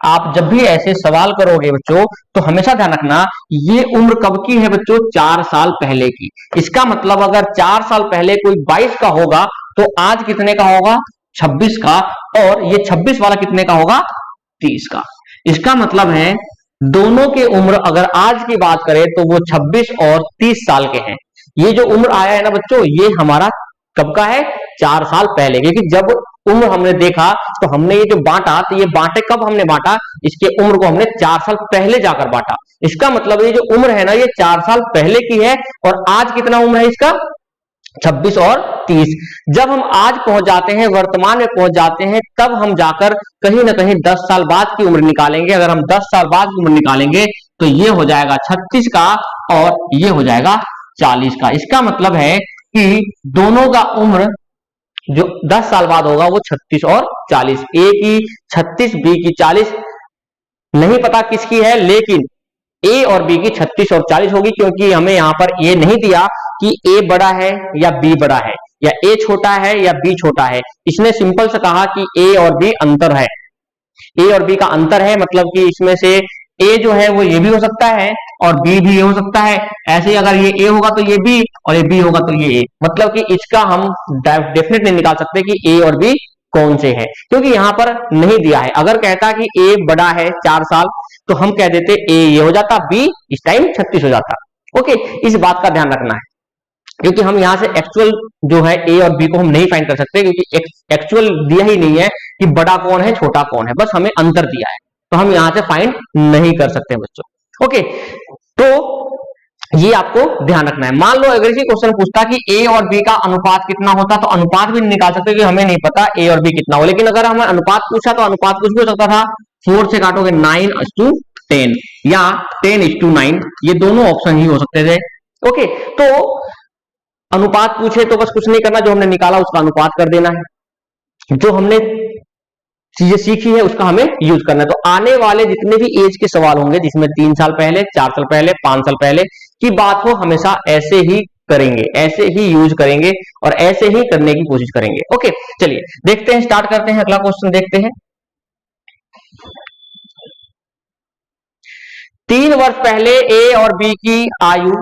आप जब भी ऐसे सवाल करोगे बच्चों, तो हमेशा ध्यान रखना ये उम्र कब की है बच्चों? 4 साल पहले की। इसका मतलब अगर 4 साल पहले कोई 22 का होगा तो आज कितने का होगा? 26 का, और ये 26 वाला कितने का होगा? 30 का। इसका मतलब है दोनों के उम्र अगर आज की बात करें तो वो 26 और 30 साल के हैं। ये जो उम्र आया है ना बच्चों, ये हमारा कब का है? 4 साल पहले। क्योंकि जब उम्र हमने देखा तो हमने ये जो बांटा, तो ये बांटे कब हमने बांटा? इसके उम्र को हमने 4 साल पहले जाकर बांटा। इसका मतलब ये जो उम्र है ना, ये 4 साल पहले की है, और आज कितना उम्र है इसका? 26 और 30। जब हम आज पहुंच जाते हैं, वर्तमान में पहुंच जाते हैं, तब हम जाकर कहीं ना कहीं 10 साल बाद की उम्र निकालेंगे। अगर हम 10 साल बाद की उम्र निकालेंगे तो ये हो जाएगा 36 का और ये हो जाएगा 40 का। इसका मतलब है कि दोनों का उम्र जो 10 साल बाद होगा वो 36 और 40। ए की 36, बी की 40, नहीं पता किसकी है, लेकिन ए और बी की 36 और 40 होगी, क्योंकि हमें यहां पर ए नहीं दिया कि ए बड़ा है या बी बड़ा है। या ए छोटा है या बी छोटा है। इसने सिंपल से कहा कि ए और बी अंतर है, ए और बी का अंतर है, मतलब कि इसमें से ए जो है वो ये भी हो सकता है और बी भी ये हो सकता है। ऐसे ही अगर ये ए होगा तो ये बी और ये बी होगा तो ये ए, मतलब कि इसका हम डेफिनेट नहीं निकाल सकते कि ए और बी कौन से है, क्योंकि यहां पर नहीं दिया है। अगर कहता कि ए बड़ा है 4 साल तो हम कह देते ए ये हो जाता, बी इस टाइम 36 हो जाता। ओके, इस बात का ध्यान रखना है, क्योंकि हम यहां से एक्चुअल जो है ए और बी को हम नहीं फाइंड कर सकते, क्योंकि एक्चुअल दिया ही नहीं है कि बड़ा कौन है छोटा कौन है, बस हमें अंतर दिया है, तो हम यहां से फाइंड नहीं कर सकते बच्चों। ओके, तो ये आपको ध्यान रखना है। मान लो अगर इसी क्वेश्चन पूछता कि ए और बी का अनुपात कितना होता, तो अनुपात भी नहीं निकाल सकते क्योंकि हमें नहीं पता ए और बी कितना हो। लेकिन अगर हमें अनुपात पूछा तो अनुपात कुछ भी हो सकता था, 4 से काटोगे 9:10 या 10:9, ये दोनों ऑप्शन ही हो सकते थे। ओके, तो अनुपात पूछे तो बस कुछ नहीं करना, जो हमने निकाला उसका अनुपात कर देना है, जो हमने चीजें सीखी है उसका हमें यूज करना है। तो आने वाले जितने भी एज के सवाल होंगे, जिसमें 3 साल पहले, 4 साल पहले, 5 साल पहले की बात हो, हमेशा ऐसे ही करेंगे, ऐसे ही यूज करेंगे और ऐसे ही करने की कोशिश करेंगे। ओके, चलिए देखते हैं, स्टार्ट करते हैं, अगला क्वेश्चन देखते हैं। 3 वर्ष पहले ए और बी की आयु,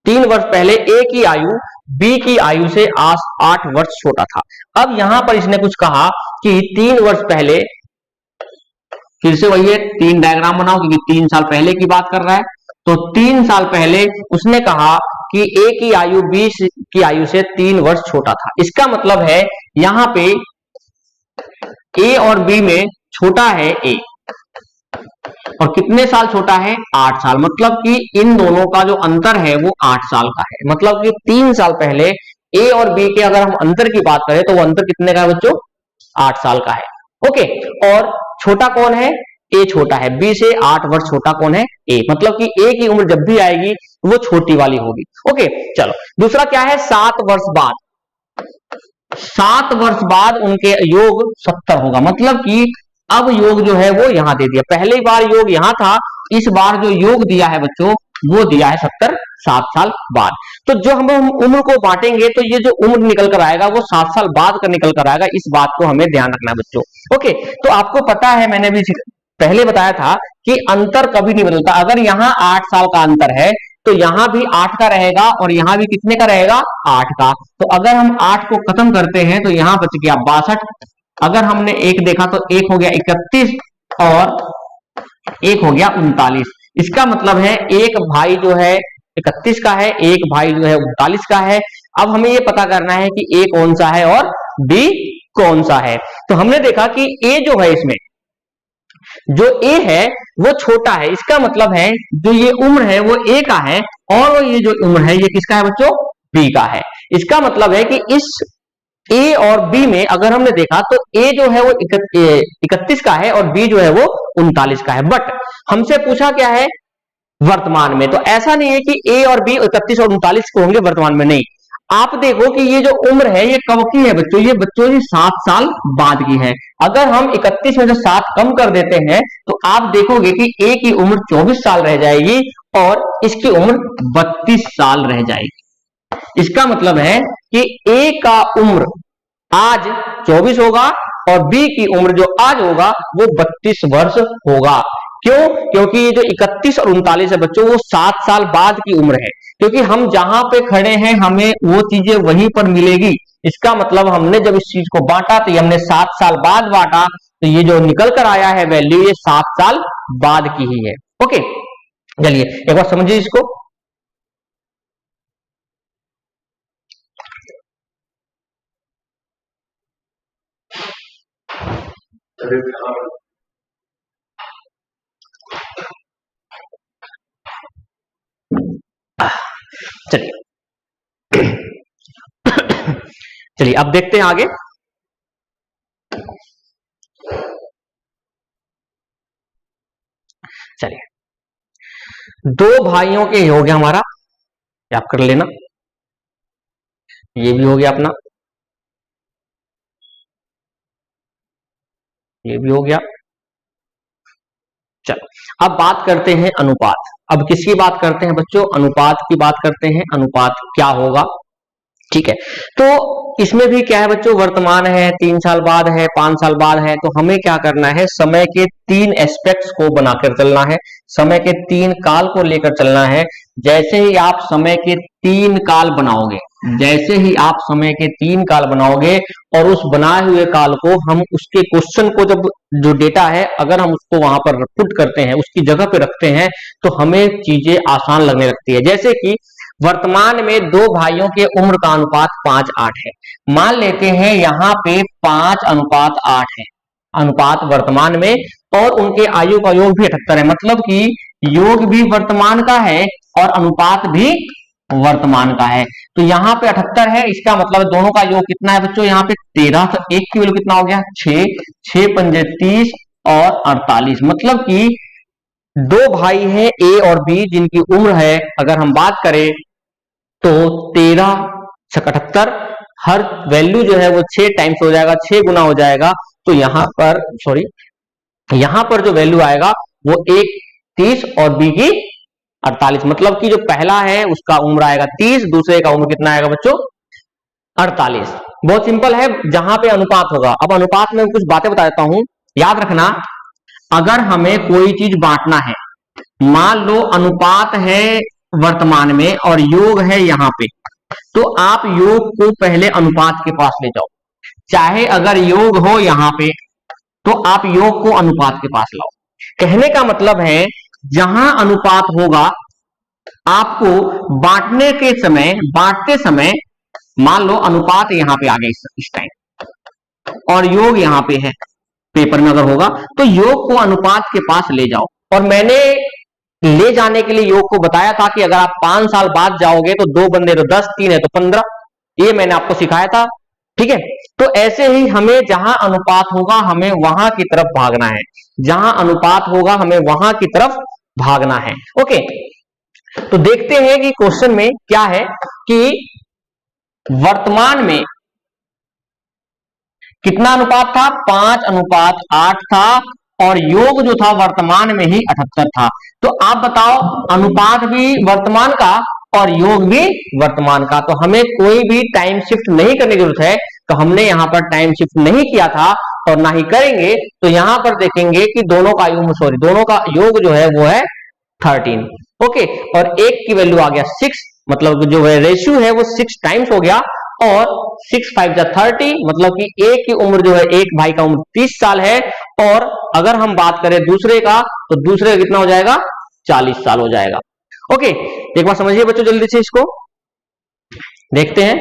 3 वर्ष पहले ए की आयु बी की आयु से 8 वर्ष छोटा था। अब यहां पर इसने कुछ कहा कि 3 वर्ष पहले, फिर से वही है, 3 डायग्राम बनाओ क्योंकि 3 साल पहले की बात कर रहा है। तो 3 साल पहले उसने कहा कि ए की आयु बी की आयु से 3 वर्ष छोटा था। इसका मतलब है यहां पे ए और बी में छोटा है ए, और कितने साल छोटा है, 8 साल, मतलब कि इन दोनों का जो अंतर है वो 8 साल का है। मतलब कि 3 साल पहले ए और बी के अगर हम अंतर की बात करें तो वो अंतर कितने का है बच्चों, 8 साल का है। ओके, और छोटा कौन है, ए छोटा है, बी से 8 वर्ष छोटा कौन है, ए, मतलब कि ए की उम्र जब भी आएगी वो छोटी वाली होगी। ओके, चलो दूसरा क्या है, 7 वर्ष बाद, 7 वर्ष बाद उनके योग 70 होगा, मतलब कि अब योग जो है वो यहां दे दिया, पहली बार योग यहां था, इस बार जो योग दिया है बच्चों वो दिया है 70, 7 साल बाद। तो जो हम उम्र को बांटेंगे तो ये जो उम्र निकल कर आएगा वो 7 साल बाद का निकल कर आएगा, इस बात को हमें ध्यान रखना है बच्चों। ओके, तो आपको पता है, मैंने भी पहले बताया था कि अंतर कभी नहीं बदलता। अगर यहाँ 8 साल का अंतर है तो यहां भी 8 का रहेगा और यहां भी कितने का रहेगा, 8 का। तो अगर हम 8 को खत्म करते हैं तो यहां बच गया 62, अगर हमने एक देखा तो एक हो गया 31 और एक हो गया 39। इसका मतलब है एक भाई जो है 31 का है, एक भाई जो है 39 का है। अब हमें ये पता करना है कि ए कौन सा है और बी कौन सा है। तो हमने देखा कि ए जो है, इसमें जो ए है वो छोटा है, इसका मतलब है जो ये उम्र है वो ए का है और ये जो उम्र है ये किसका है बच्चों, बी का है। इसका मतलब है कि इस ए और बी में अगर हमने देखा तो ए जो है वो 31 का है और बी जो है वो 39 का है। बट हमसे पूछा क्या है, वर्तमान में। तो ऐसा नहीं है कि ए और बी 31 और 39 को होंगे वर्तमान में, नहीं। आप देखो कि ये जो उम्र है ये कब की है बच्चों, ये बच्चों की 7 साल बाद की है। अगर हम 31 में से 7 कम कर देते हैं तो आप देखोगे कि ए की उम्र 24 साल रह जाएगी और इसकी उम्र 32 साल रह जाएगी। इसका मतलब है कि ए का उम्र आज 24 होगा और बी की उम्र जो आज होगा वो 32 वर्ष होगा। क्यों, क्योंकि ये जो 31 और 39 है बच्चों वो 7 साल बाद की उम्र है, क्योंकि हम जहां पे खड़े हैं हमें वो चीजें वहीं पर मिलेगी। इसका मतलब हमने जब इस चीज को बांटा तो ये हमने 7 साल बाद बांटा, तो ये जो निकल कर आया है वैल्यू ये 7 साल बाद की ही है। ओके, चलिए एक बार समझिए इसको। चलिए चलिए अब देखते हैं आगे। चलिए, 2 भाइयों के योग है हमारा, आप कर लेना, ये भी हो गया अपना, ये भी हो गया। चलो अब बात करते हैं अनुपात। अब किसकी बात करते हैं बच्चों, अनुपात की बात करते हैं। अनुपात क्या होगा, ठीक है। तो इसमें भी क्या है बच्चों, वर्तमान है, 3 साल बाद है, 5 साल बाद है, तो हमें क्या करना है, समय के 3 एस्पेक्ट्स को बनाकर चलना है, समय के 3 काल को लेकर चलना है। जैसे ही आप समय के 3 काल बनाओगे, जैसे ही आप समय के 3 काल बनाओगे और उस बनाए हुए काल को हम उसके क्वेश्चन को जब जो डेटा है अगर हम उसको वहां पर पुट करते हैं, उसकी जगह पे रखते हैं, तो हमें चीजें आसान लगने लगती है। जैसे कि वर्तमान में 2 भाइयों के उम्र का अनुपात 5:8 है। मान लेते हैं यहां पे 5:8 है अनुपात वर्तमान में, और उनके आयु का योग भी 78 है, मतलब कि योग भी वर्तमान का है और अनुपात भी वर्तमान का है। तो यहाँ पे 78 है, इसका मतलब दोनों का योग कितना है बच्चों, यहाँ पे 13, तो एक की वैल्यू कितना हो गया 6, 6 पंजे 30 और 48, मतलब कि 2 भाई हैं ए और बी जिनकी उम्र है अगर हम बात करें तो 13 78, हर वैल्यू जो है वो 6 टाइम्स हो जाएगा, 6 गुना हो जाएगा। तो यहां पर यहां पर जो वैल्यू आएगा वो एक 30 और बी की 48, मतलब कि जो पहला है उसका उम्र आएगा 30, दूसरे का उम्र कितना आएगा बच्चों 48। बहुत सिंपल है जहां पे अनुपात होगा। अब अनुपात में कुछ बातें बता देता हूं, याद रखना। अगर हमें कोई चीज बांटना है, मान लो अनुपात है वर्तमान में और योग है यहां पे, तो आप योग को पहले अनुपात के पास ले जाओ। चाहे अगर योग हो यहां पे तो आप योग को अनुपात के पास लाओ। कहने का मतलब है जहां अनुपात होगा आपको बांटने के समय, बांटते समय मान लो अनुपात यहां पे आ गया इस टाइम और योग यहां पे है, पेपर में अगर होगा तो योग को अनुपात के पास ले जाओ। और मैंने ले जाने के लिए योग को बताया था कि अगर आप 5 साल बाद जाओगे तो 2 बंदे तो 10, 3 है तो 15, ये मैंने आपको सिखाया था। ठीक है, तो ऐसे ही हमें जहां अनुपात होगा हमें वहां की तरफ भागना है, जहां अनुपात होगा हमें वहां की तरफ भागना है। ओके, तो देखते हैं कि क्वेश्चन में क्या है कि वर्तमान में कितना अनुपात था, 5:8 था, और योग जो था वर्तमान में ही 78 था। तो आप बताओ अनुपात भी वर्तमान का और योग भी वर्तमान का, तो हमें कोई भी टाइम शिफ्ट नहीं करने की जरूरत है। तो हमने यहां पर टाइम शिफ्ट नहीं किया था और ना ही करेंगे। तो यहां पर देखेंगे कि दोनों का दोनों का योग जो है वो है 13। ओके, और एक की वैल्यू आ गया 6, मतलब जो है रेशियो है वो 6 टाइम्स हो गया, और 6 5 30, मतलब कि एक की उम्र जो है, एक भाई का उम्र 30 साल है, और अगर हम बात करें दूसरे का तो दूसरे का कितना हो जाएगा 40 साल हो जाएगा। ओके, एक बार समझिए बच्चों जल्दी से इसको देखते हैं।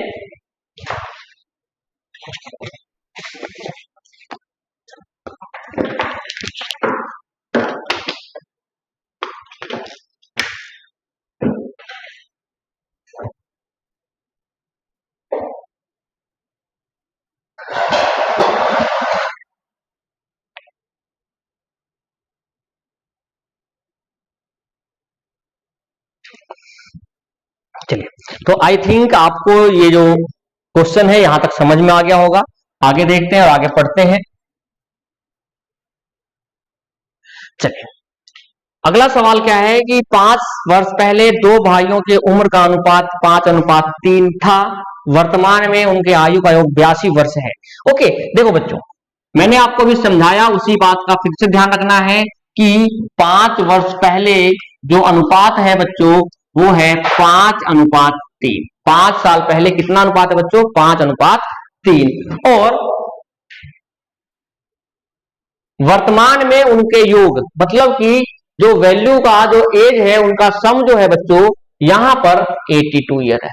चलिए, तो आई थिंक आपको ये जो क्वेश्चन है यहां तक समझ में आ गया होगा। आगे देखते हैं और आगे पढ़ते हैं। चलिए, अगला सवाल क्या है कि 5 वर्ष पहले 2 भाइयों के उम्र का अनुपात 5:3 था। वर्तमान में उनके आयु का योग 82 वर्ष है। ओके, देखो बच्चों, मैंने आपको भी समझाया, उसी बात का फिर से ध्यान रखना है कि 5 वर्ष पहले जो अनुपात है बच्चों वो है 5:3। 5 साल पहले कितना अनुपात है बच्चों, 5:3। और वर्तमान में उनके योग, मतलब कि जो वैल्यू का जो एज है उनका सम जो है बच्चों यहां पर 82 ईयर है।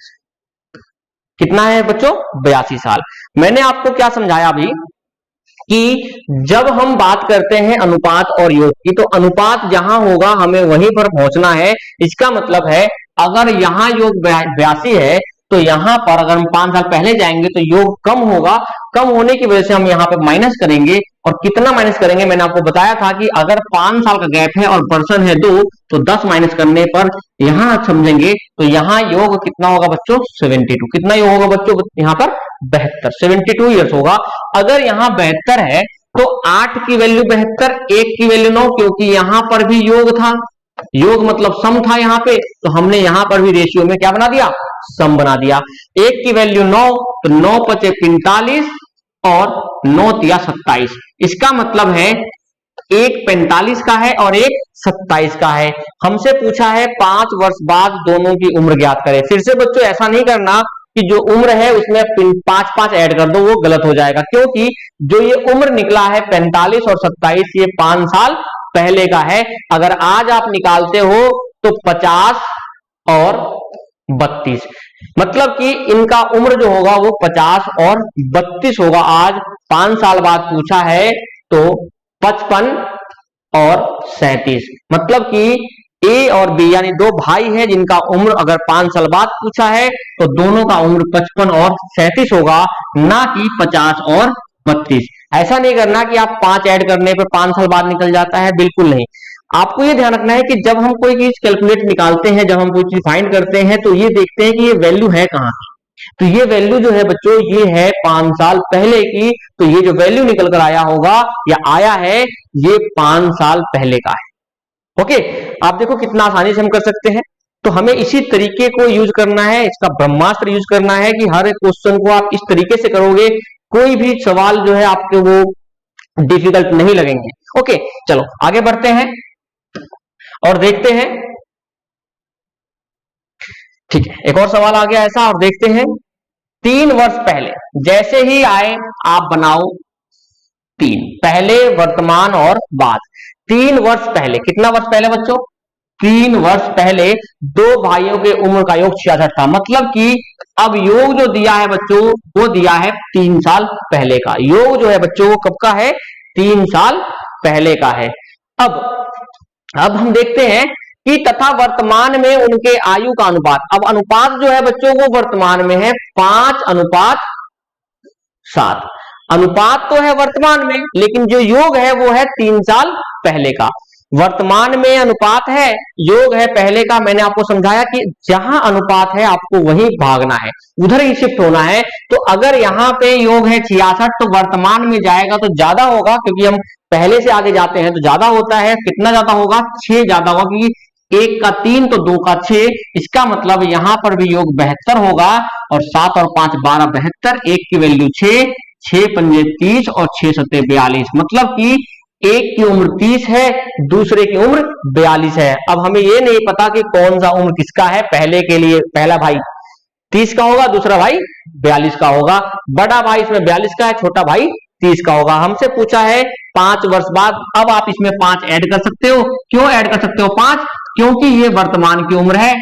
कितना है बच्चों 82 साल। मैंने आपको क्या समझाया अभी कि जब हम बात करते हैं अनुपात और योग की, तो अनुपात जहां होगा हमें वहीं पर पहुंचना है। इसका मतलब है अगर यहां योग 82 है तो यहां पर अगर हम 5 साल पहले जाएंगे तो योग कम होगा। कम होने की वजह से हम यहाँ पे माइनस करेंगे, और कितना माइनस करेंगे मैंने आपको बताया था कि अगर 5 साल का गैप है और पर्सन है 2 तो 10 माइनस करने पर यहां समझेंगे तो यहां योग कितना होगा बच्चों 72। कितना योग होगा बच्चों यहां पर 72, 72 ईयर्स होगा। अगर यहां 72 है तो 8 की वैल्यू 72, 1 की वैल्यू 9, क्योंकि यहां पर भी योग था। योग मतलब सम था यहाँ पे, तो हमने यहाँ पर भी रेशियो में क्या बना दिया, सम बना दिया। एक की वैल्यू 9, तो 9 पचे 45 और 9 तिया 27। इसका मतलब है एक 45 का है और एक 27 का है। हमसे पूछा है 5 वर्ष बाद दोनों की उम्र ज्ञात करें। फिर से बच्चों ऐसा नहीं करना कि जो उम्र है उसमें 5 ऐड कर दो, वो गलत हो जाएगा, क्योंकि जो ये उम्र निकला है 45 और 27 ये 5 साल पहले का है। अगर आज आप निकालते हो तो 50 और 32, मतलब कि इनका उम्र जो होगा वो 50 और 32 होगा। आज 5 साल बाद पूछा है तो 55 और 37, मतलब कि ए और बी यानी दो भाई हैं जिनका उम्र अगर 5 साल बाद पूछा है तो दोनों का उम्र 55 और 37 होगा, ना कि 50 और 32। ऐसा नहीं करना कि आप 5 ऐड करने पे 5 साल बाद निकल जाता है, बिल्कुल नहीं। आपको ये ध्यान रखना है कि जब हम कोई चीज कैलकुलेट निकालते हैं, जब हम कोई चीज फाइंड करते हैं, तो ये देखते हैं कि ये वैल्यू है कहां की। तो ये वैल्यू जो है बच्चों ये है 5 साल पहले की, तो ये जो वैल्यू निकल कर आया होगा या आया है ये 5 साल पहले का है। ओके, आप देखो कितना आसानी से हम कर सकते हैं। तो हमें इसी तरीके को यूज करना है, इसका ब्रह्मास्त्र यूज करना है कि हर एक क्वेश्चन को आप इस तरीके से करोगे, कोई भी सवाल जो है आपके वो डिफिकल्ट नहीं लगेंगे। ओके, चलो आगे बढ़ते हैं और देखते हैं। ठीक है, एक और सवाल आ गया ऐसा, और देखते हैं। 3 वर्ष पहले, जैसे ही आए आप बनाओ 3, पहले, वर्तमान और बाद। 3 वर्ष पहले, कितना वर्ष पहले बच्चों, 3 वर्ष पहले दो भाइयों के उम्र का योग 66 था, मतलब कि अब योग जो दिया है बच्चों वो दिया है 3 साल पहले का। योग जो है बच्चों वो कब का है, 3 साल पहले का है। अब हम देखते हैं कि तथा वर्तमान में उनके आयु का अनुपात। अब अनुपात जो है बच्चों वो वर्तमान में है 5:7। अनुपात तो है वर्तमान में, लेकिन जो योग है वो है 3 साल पहले का। वर्तमान में अनुपात है, योग है पहले का। मैंने आपको समझाया कि जहां अनुपात है आपको वहीं भागना है, उधर ही शिफ्ट होना है। तो अगर यहाँ पे योग है 66, तो वर्तमान में जाएगा तो ज्यादा होगा, क्योंकि हम पहले से आगे जाते हैं तो ज्यादा होता है। कितना ज्यादा होगा, 6 ज्यादा होगा, क्योंकि 1 का 3 तो 2 का 6। इसका मतलब यहां पर भी योग 72 होगा, और 7 और 5 12 72, 1 की वैल्यू 6, 6 पंजे 30 और 6 सत्ते 42, मतलब कि एक की उम्र 30 है, दूसरे की उम्र 42 है। अब हमें ये नहीं पता कि कौन सा उम्र किसका है। पहले के लिए पहला भाई 30 का होगा, दूसरा भाई 42 का होगा। बड़ा भाई इसमें 42 का है, छोटा भाई 30 का होगा। हमसे पूछा है 5 वर्ष बाद। अब आप इसमें 5 ऐड कर सकते हो। क्यों ऐड कर सकते हो 5? क्योंकि ये वर्तमान की उम्र है।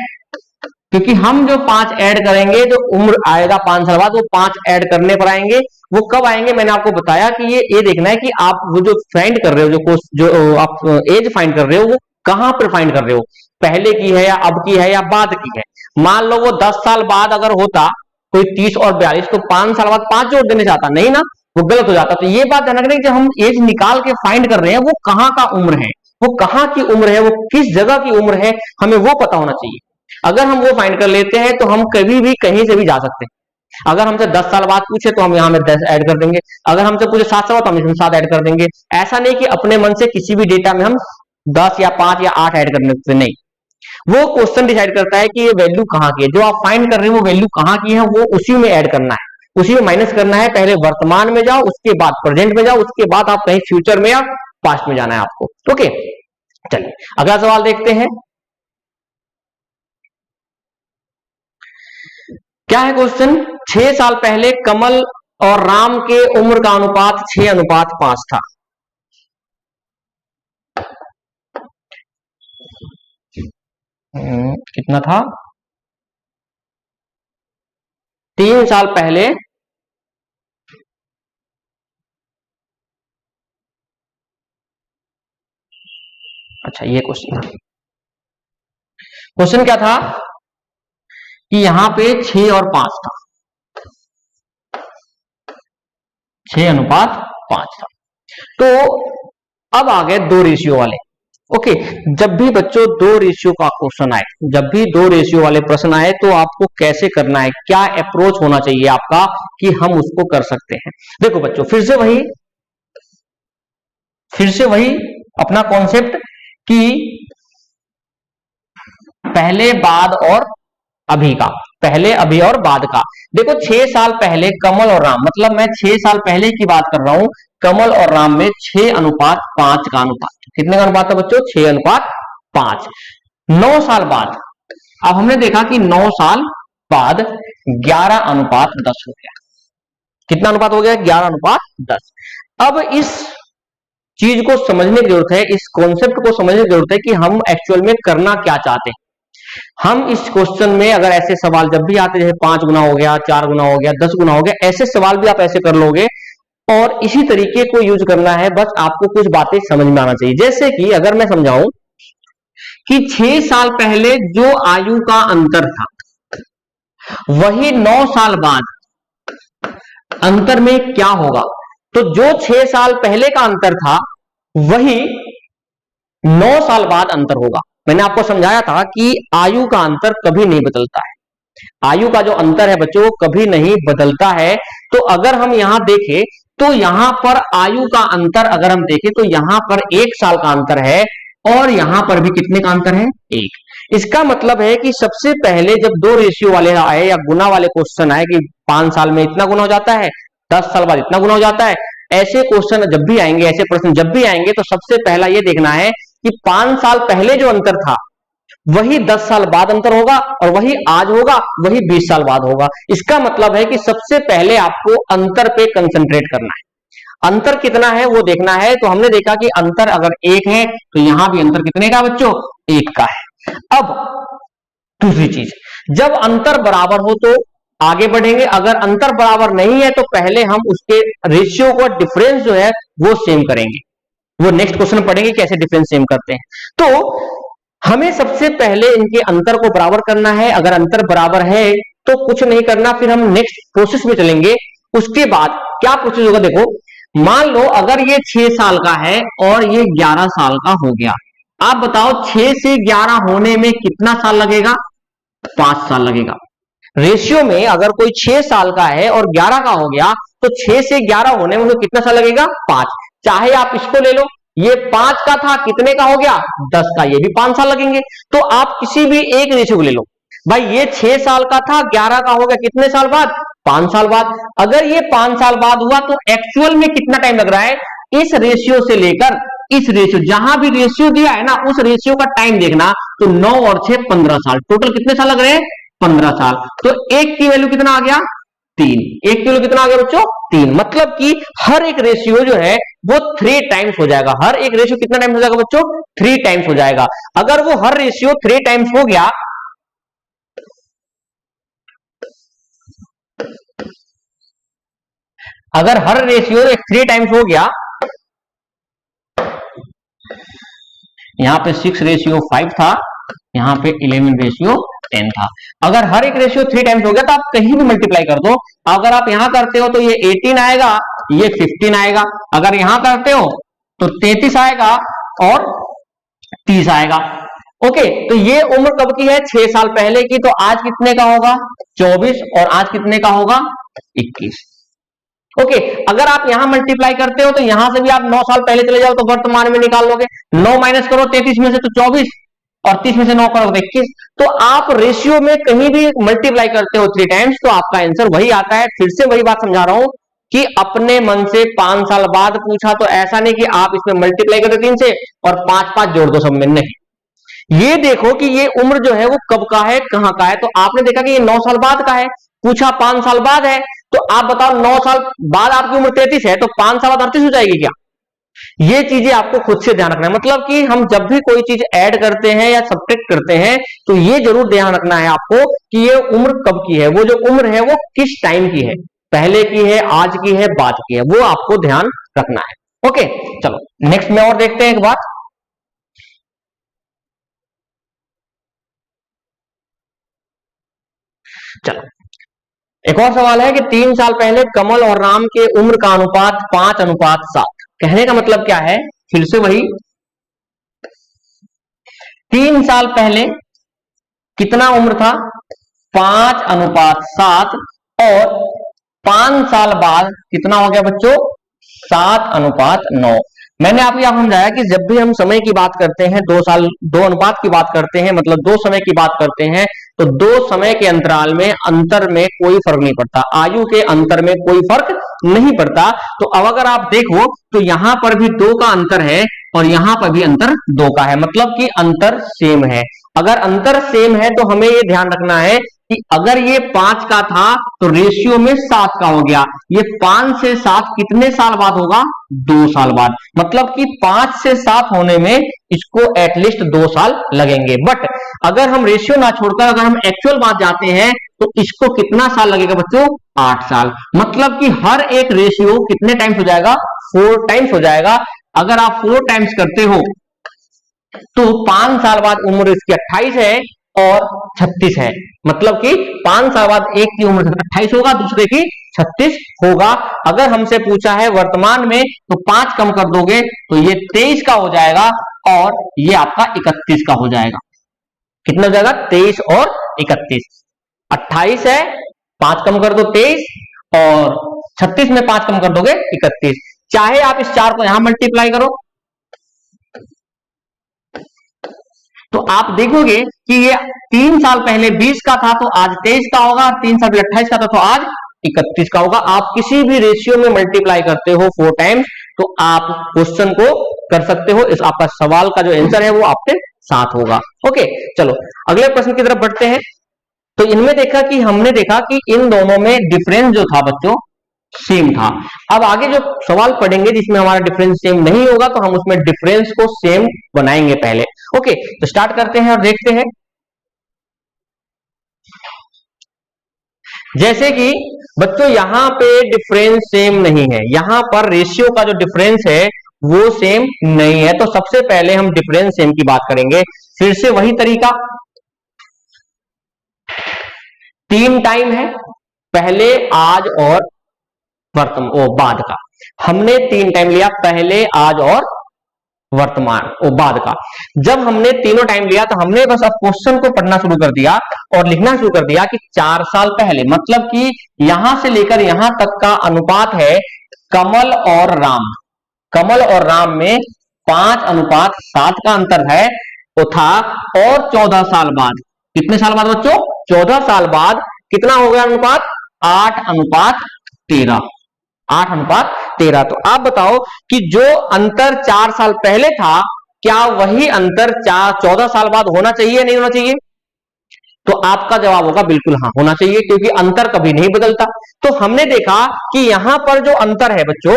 क्योंकि हम जो 5 ऐड करेंगे, जो उम्र आएगा 5 साल बाद, वो 5 ऐड करने पर आएंगे। वो कब आएंगे मैंने आपको बताया कि ये देखना है कि आप वो जो फाइंड कर रहे हो, जो आप एज फाइंड कर रहे हो, वो कहां पर फाइंड कर रहे हो, पहले की है या अब की है या बाद की है। मान लो वो 10 साल बाद अगर होता कोई 30 और 42, तो 5 साल बाद 5 जोड़ देना चाहता, नहीं ना, वो गलत हो जाता। तो ये बात ध्यान रखना कि जब हम एज निकाल के फाइंड कर रहे हैं, वो कहां का उम्र है, वो कहां की उम्र है, वो किस जगह की उम्र है, हमें वो पता होना चाहिए। अगर हम वो फाइंड कर लेते हैं तो हम कभी भी कहीं से भी जा सकते हैं। अगर हमसे 10 साल बाद पूछे तो हम यहाँ में 10 ऐड कर देंगे, अगर हमसे पूछे 7 साल तो हम इसमें 7 ऐड कर देंगे। ऐसा नहीं कि अपने मन से किसी भी डेटा में हम 10 या 5 या 8 ऐड करने से, नहीं। वो क्वेश्चन डिसाइड करता है कि ये वैल्यू कहाँ की है, जो आप फाइंड कर रहे हो वो वैल्यू कहाँ की है, वो उसी में ऐड करना है, उसी में माइनस करना है। पहले वर्तमान में जाओ, उसके बाद प्रेजेंट में जाओ, उसके बाद आप कहीं फ्यूचर में या पास्ट में जाना है आपको। ओके, चलिए अगला सवाल देखते हैं। क्या है क्वेश्चन, 6 साल पहले कमल और राम के उम्र का अनुपात 6:5 था। कितना था, 3 साल पहले अच्छा ये क्वेश्चन था। क्वेश्चन क्या था कि यहां पे 6 और 5 था, 6:5 था। तो अब आ गए 2 रेशियो वाले। ओके, जब भी बच्चों 2 रेशियो का क्वेश्चन आए, जब भी 2 रेशियो वाले प्रश्न आए, तो आपको कैसे करना है, क्या अप्रोच होना चाहिए आपका कि हम उसको कर सकते हैं। देखो बच्चों, फिर से वही अपना कॉन्सेप्ट कि पहले, बाद और अभी का, पहले, अभी और बाद का। देखो 6 साल पहले कमल और राम, मतलब मैं 6 साल पहले की बात कर रहा हूं, कमल और राम में 6:5 का अनुपात। कितने का अनुपात था बच्चों? 6:5। 9 साल बाद, अब हमने देखा कि 9 साल बाद 11:10 हो गया। कितना अनुपात हो गया? 11:10। अब इस चीज को समझने की जरूरत है, इस कॉन्सेप्ट को समझने की जरूरत है कि हम एक्चुअल में करना क्या चाहते हैं। हम इस क्वेश्चन में अगर ऐसे सवाल जब भी आते, जैसे 5 गुना हो गया, 4 गुना हो गया, 10 गुना हो गया, ऐसे सवाल भी आप ऐसे कर लोगे और इसी तरीके को यूज करना है। बस आपको कुछ बातें समझ में आना चाहिए। जैसे कि अगर मैं समझाऊं कि 6 साल पहले जो आयु का अंतर था, वही 9 साल बाद अंतर में क्या होगा, तो जो 6 साल पहले का अंतर था वही 9 साल बाद अंतर होगा। मैंने आपको समझाया था कि आयु का अंतर कभी नहीं बदलता है। आयु का जो अंतर है बच्चों वो कभी नहीं बदलता है। तो अगर हम यहां देखें तो यहां पर आयु का अंतर अगर हम देखें तो यहां पर 1 साल का अंतर है और यहां पर भी कितने का अंतर है? 1। इसका मतलब है कि सबसे पहले जब दो रेशियो वाले आए या गुना वाले क्वेश्चन आए कि 5 साल में इतना गुना हो जाता है, 10 साल बाद इतना गुना हो जाता है, ऐसे क्वेश्चन जब भी आएंगे, ऐसे प्रश्न जब भी आएंगे तो सबसे पहला यह देखना है कि 5 साल पहले जो अंतर था वही 10 साल बाद अंतर होगा और वही आज होगा, वही 20 साल बाद होगा। इसका मतलब है कि सबसे पहले आपको अंतर पे कंसंट्रेट करना है। अंतर कितना है वो देखना है। तो हमने देखा कि अंतर अगर 1 है तो यहां भी अंतर कितने का बच्चों? 1 का है। अब दूसरी चीज, जब अंतर बराबर हो तो आगे बढ़ेंगे, अगर अंतर बराबर नहीं है तो पहले हम उसके रेशियो को, डिफरेंस जो है वो सेम करेंगे। वो नेक्स्ट क्वेश्चन पढ़ेंगे कैसे डिफरेंस सेम करते हैं। तो हमें सबसे पहले इनके अंतर को बराबर करना है। अगर अंतर बराबर है तो कुछ नहीं करना, फिर हम नेक्स्ट प्रोसेस में चलेंगे। उसके बाद क्या प्रोसेस होगा? देखो, मान लो अगर ये 6 साल का है और ये 11 साल का हो गया, आप बताओ 6 से 11 होने में कितना साल लगेगा? 5 साल लगेगा। रेशियो में अगर कोई 6 साल का है और 11 का हो गया तो 6 से 11 होने में कितना साल लगेगा? 5। चाहे आप इसको ले लो, ये 5 का था, कितने का हो गया? 10 का, ये भी 5 साल लगेंगे। तो आप किसी भी एक रेशियो को ले लो। भाई ये 6 साल का था, 11 का हो गया, कितने साल बाद? 5 साल बाद। अगर ये 5 साल बाद हुआ तो एक्चुअल में कितना टाइम लग रहा है? इस रेशियो से लेकर इस रेशियो, जहां भी रेशियो दिया है ना उस रेशियो का टाइम देखना। तो 9 और 6 15 साल, टोटल कितने साल लग रहे हैं? 15 साल। तो 1 की वैल्यू कितना आ गया? 3। 1 की वैल्यू कितना आ गया बच्चों? 3। मतलब कि हर एक रेशियो जो है वो 3 टाइम्स हो जाएगा। हर एक रेशियो कितना टाइम्स हो जाएगा बच्चों? 3 टाइम्स हो जाएगा। अगर वो हर रेशियो 3 टाइम्स हो गया, अगर हर रेशियो 3 टाइम्स हो गया, यहां पे 6:5 था, यहां पे 11:10 था। अगर हर एक रेशियो 3 टाइम्स हो गया तो आप कहीं भी मल्टीप्लाई कर दो। अगर आप यहां करते हो तो ये 18 आएगा, ये 15 आएगा। अगर यहां करते हो तो 33 आएगा और 30 आएगा। ओके, तो ये उम्र कब की है? 6 साल पहले की। तो आज कितने का होगा? 24। और आज कितने का होगा? 21। ओके, अगर आप यहां मल्टीप्लाई करते हो तो यहां से भी आप 9 साल पहले चले जाओ तो वर्तमान में निकाल लोगे। 9 माइनस करो 33 में से तो 24 और 30 में से 9 करो 21। तो आप रेशियो में कहीं भी मल्टीप्लाई करते हो 3 टाइम्स तो आपका आंसर वही आता है। फिर से वही बात समझा रहा हूं कि अपने मन से 5 साल बाद पूछा तो ऐसा नहीं कि आप इसमें मल्टीप्लाई कर दो 3 से और 5 जोड़ दो सब में, नहीं। ये देखो कि ये उम्र जो है वो कब का है, कहां का है। तो आपने देखा कि ये 9 साल बाद का है, पूछा 5 साल बाद है, तो आप बताओ 9 साल बाद आपकी उम्र 33 है तो 5 साल बाद 38 हो जाएगी क्या? ये चीजें आपको खुद से ध्यान रखना है। मतलब कि हम जब भी कोई चीज ऐड करते हैं या सब्ट्रैक्ट करते हैं तो ये जरूर ध्यान रखना है आपको कि ये उम्र कब की है, वो जो उम्र है वो किस टाइम की है, पहले की है, आज की है, बाद की है, वो आपको ध्यान रखना है। ओके, चलो नेक्स्ट में और देखते हैं एक बात। चलो एक और सवाल है कि 3 साल पहले कमल और राम के उम्र का अनुपात 5:7। कहने का मतलब क्या है? फिर से वही, 3 साल पहले कितना उम्र था? 5:7। और 5 साल बाद कितना हो गया बच्चों? 7:9। मैंने आपको यह समझाया कि जब भी हम समय की बात करते हैं, 2 साल 2 अनुपात की बात करते हैं, मतलब 2 समय की बात करते हैं, तो 2 समय के अंतराल में अंतर में कोई फर्क नहीं पड़ता, आयु के अंतर में कोई फर्क नहीं पड़ता। तो अब अगर आप देखो तो यहां पर भी 2 का अंतर है और यहां पर भी अंतर 2 का है, मतलब कि अंतर सेम है। अगर अंतर सेम है तो हमें यह ध्यान रखना है कि अगर ये 5 का था तो रेशियो में 7 का हो गया। ये 5 से 7 कितने साल बाद होगा? 2 साल बाद। मतलब कि 5 से 7 होने में इसको एटलीस्ट 2 साल लगेंगे। बट अगर हम रेशियो ना छोड़कर अगर हम एक्चुअल बात जाते हैं तो इसको कितना साल लगेगा बच्चों? 8 साल। मतलब कि हर एक रेशियो कितने टाइम्स हो जाएगा? 4 टाइम्स हो जाएगा। अगर आप 4 टाइम्स करते हो तो 5 साल बाद उम्र इसकी 28 है और 36 है। मतलब कि 5 साल बाद एक की उम्र 28 होगा, दूसरे की 36 होगा। अगर हमसे पूछा है वर्तमान में तो 5 कम कर दोगे तो ये 23 का हो जाएगा और ये आपका 31 का हो जाएगा। कितना हो जाएगा? 23 और 31। 28 है, 5 कम कर दो 23 और 36 में 5 कम कर दोगे 31। चाहे आप इस 4 को यहां मल्टीप्लाई करो तो आप देखोगे कि ये 3 साल पहले 20 का था तो आज 23 का होगा, 3 साल पहले 28 का था तो आज 31 का होगा। आप किसी भी रेशियो में मल्टीप्लाई करते हो 4 टाइम्स तो आप क्वेश्चन को कर सकते हो। इस आपका सवाल का जो आंसर है वो आपके साथ होगा। ओके, चलो अगले प्रश्न की तरफ बढ़ते हैं। तो इनमें हमने देखा कि इन दोनों में डिफरेंस जो था बच्चों सेम था। अब आगे जो सवाल पढ़ेंगे जिसमें हमारा डिफरेंस सेम नहीं होगा तो हम उसमें डिफरेंस को सेम बनाएंगे पहले। ओके, तो स्टार्ट करते हैं और देखते हैं। जैसे कि बच्चों यहां पे डिफरेंस सेम नहीं है, यहां पर रेशियो का जो डिफरेंस है वो सेम नहीं है। तो सबसे पहले हम डिफरेंस सेम की बात करेंगे। फिर से वही तरीका, 3 टाइम है, पहले, आज और वर्तमान बाद का। हमने 3 टाइम लिया, पहले, आज और वर्तमान बाद का। जब हमने तीनों टाइम लिया तो हमने बस अब क्वेश्चन को पढ़ना शुरू कर दिया और लिखना शुरू कर दिया कि 4 साल पहले, मतलब कि यहां से लेकर यहां तक का अनुपात है कमल और राम। कमल और राम में 5:7 का अंतर है वो था। और 14 साल बाद, कितने साल बाद बच्चों? 14 साल बाद कितना हो गया अनुपात? 8:13। 8:13। तो आप बताओ कि जो अंतर 4 साल पहले था क्या वही अंतर 14 साल बाद होना चाहिए नहीं होना चाहिए? तो आपका जवाब होगा बिल्कुल हाँ, होना चाहिए, क्योंकि अंतर कभी नहीं बदलता। तो हमने देखा कि यहां पर जो अंतर है बच्चों,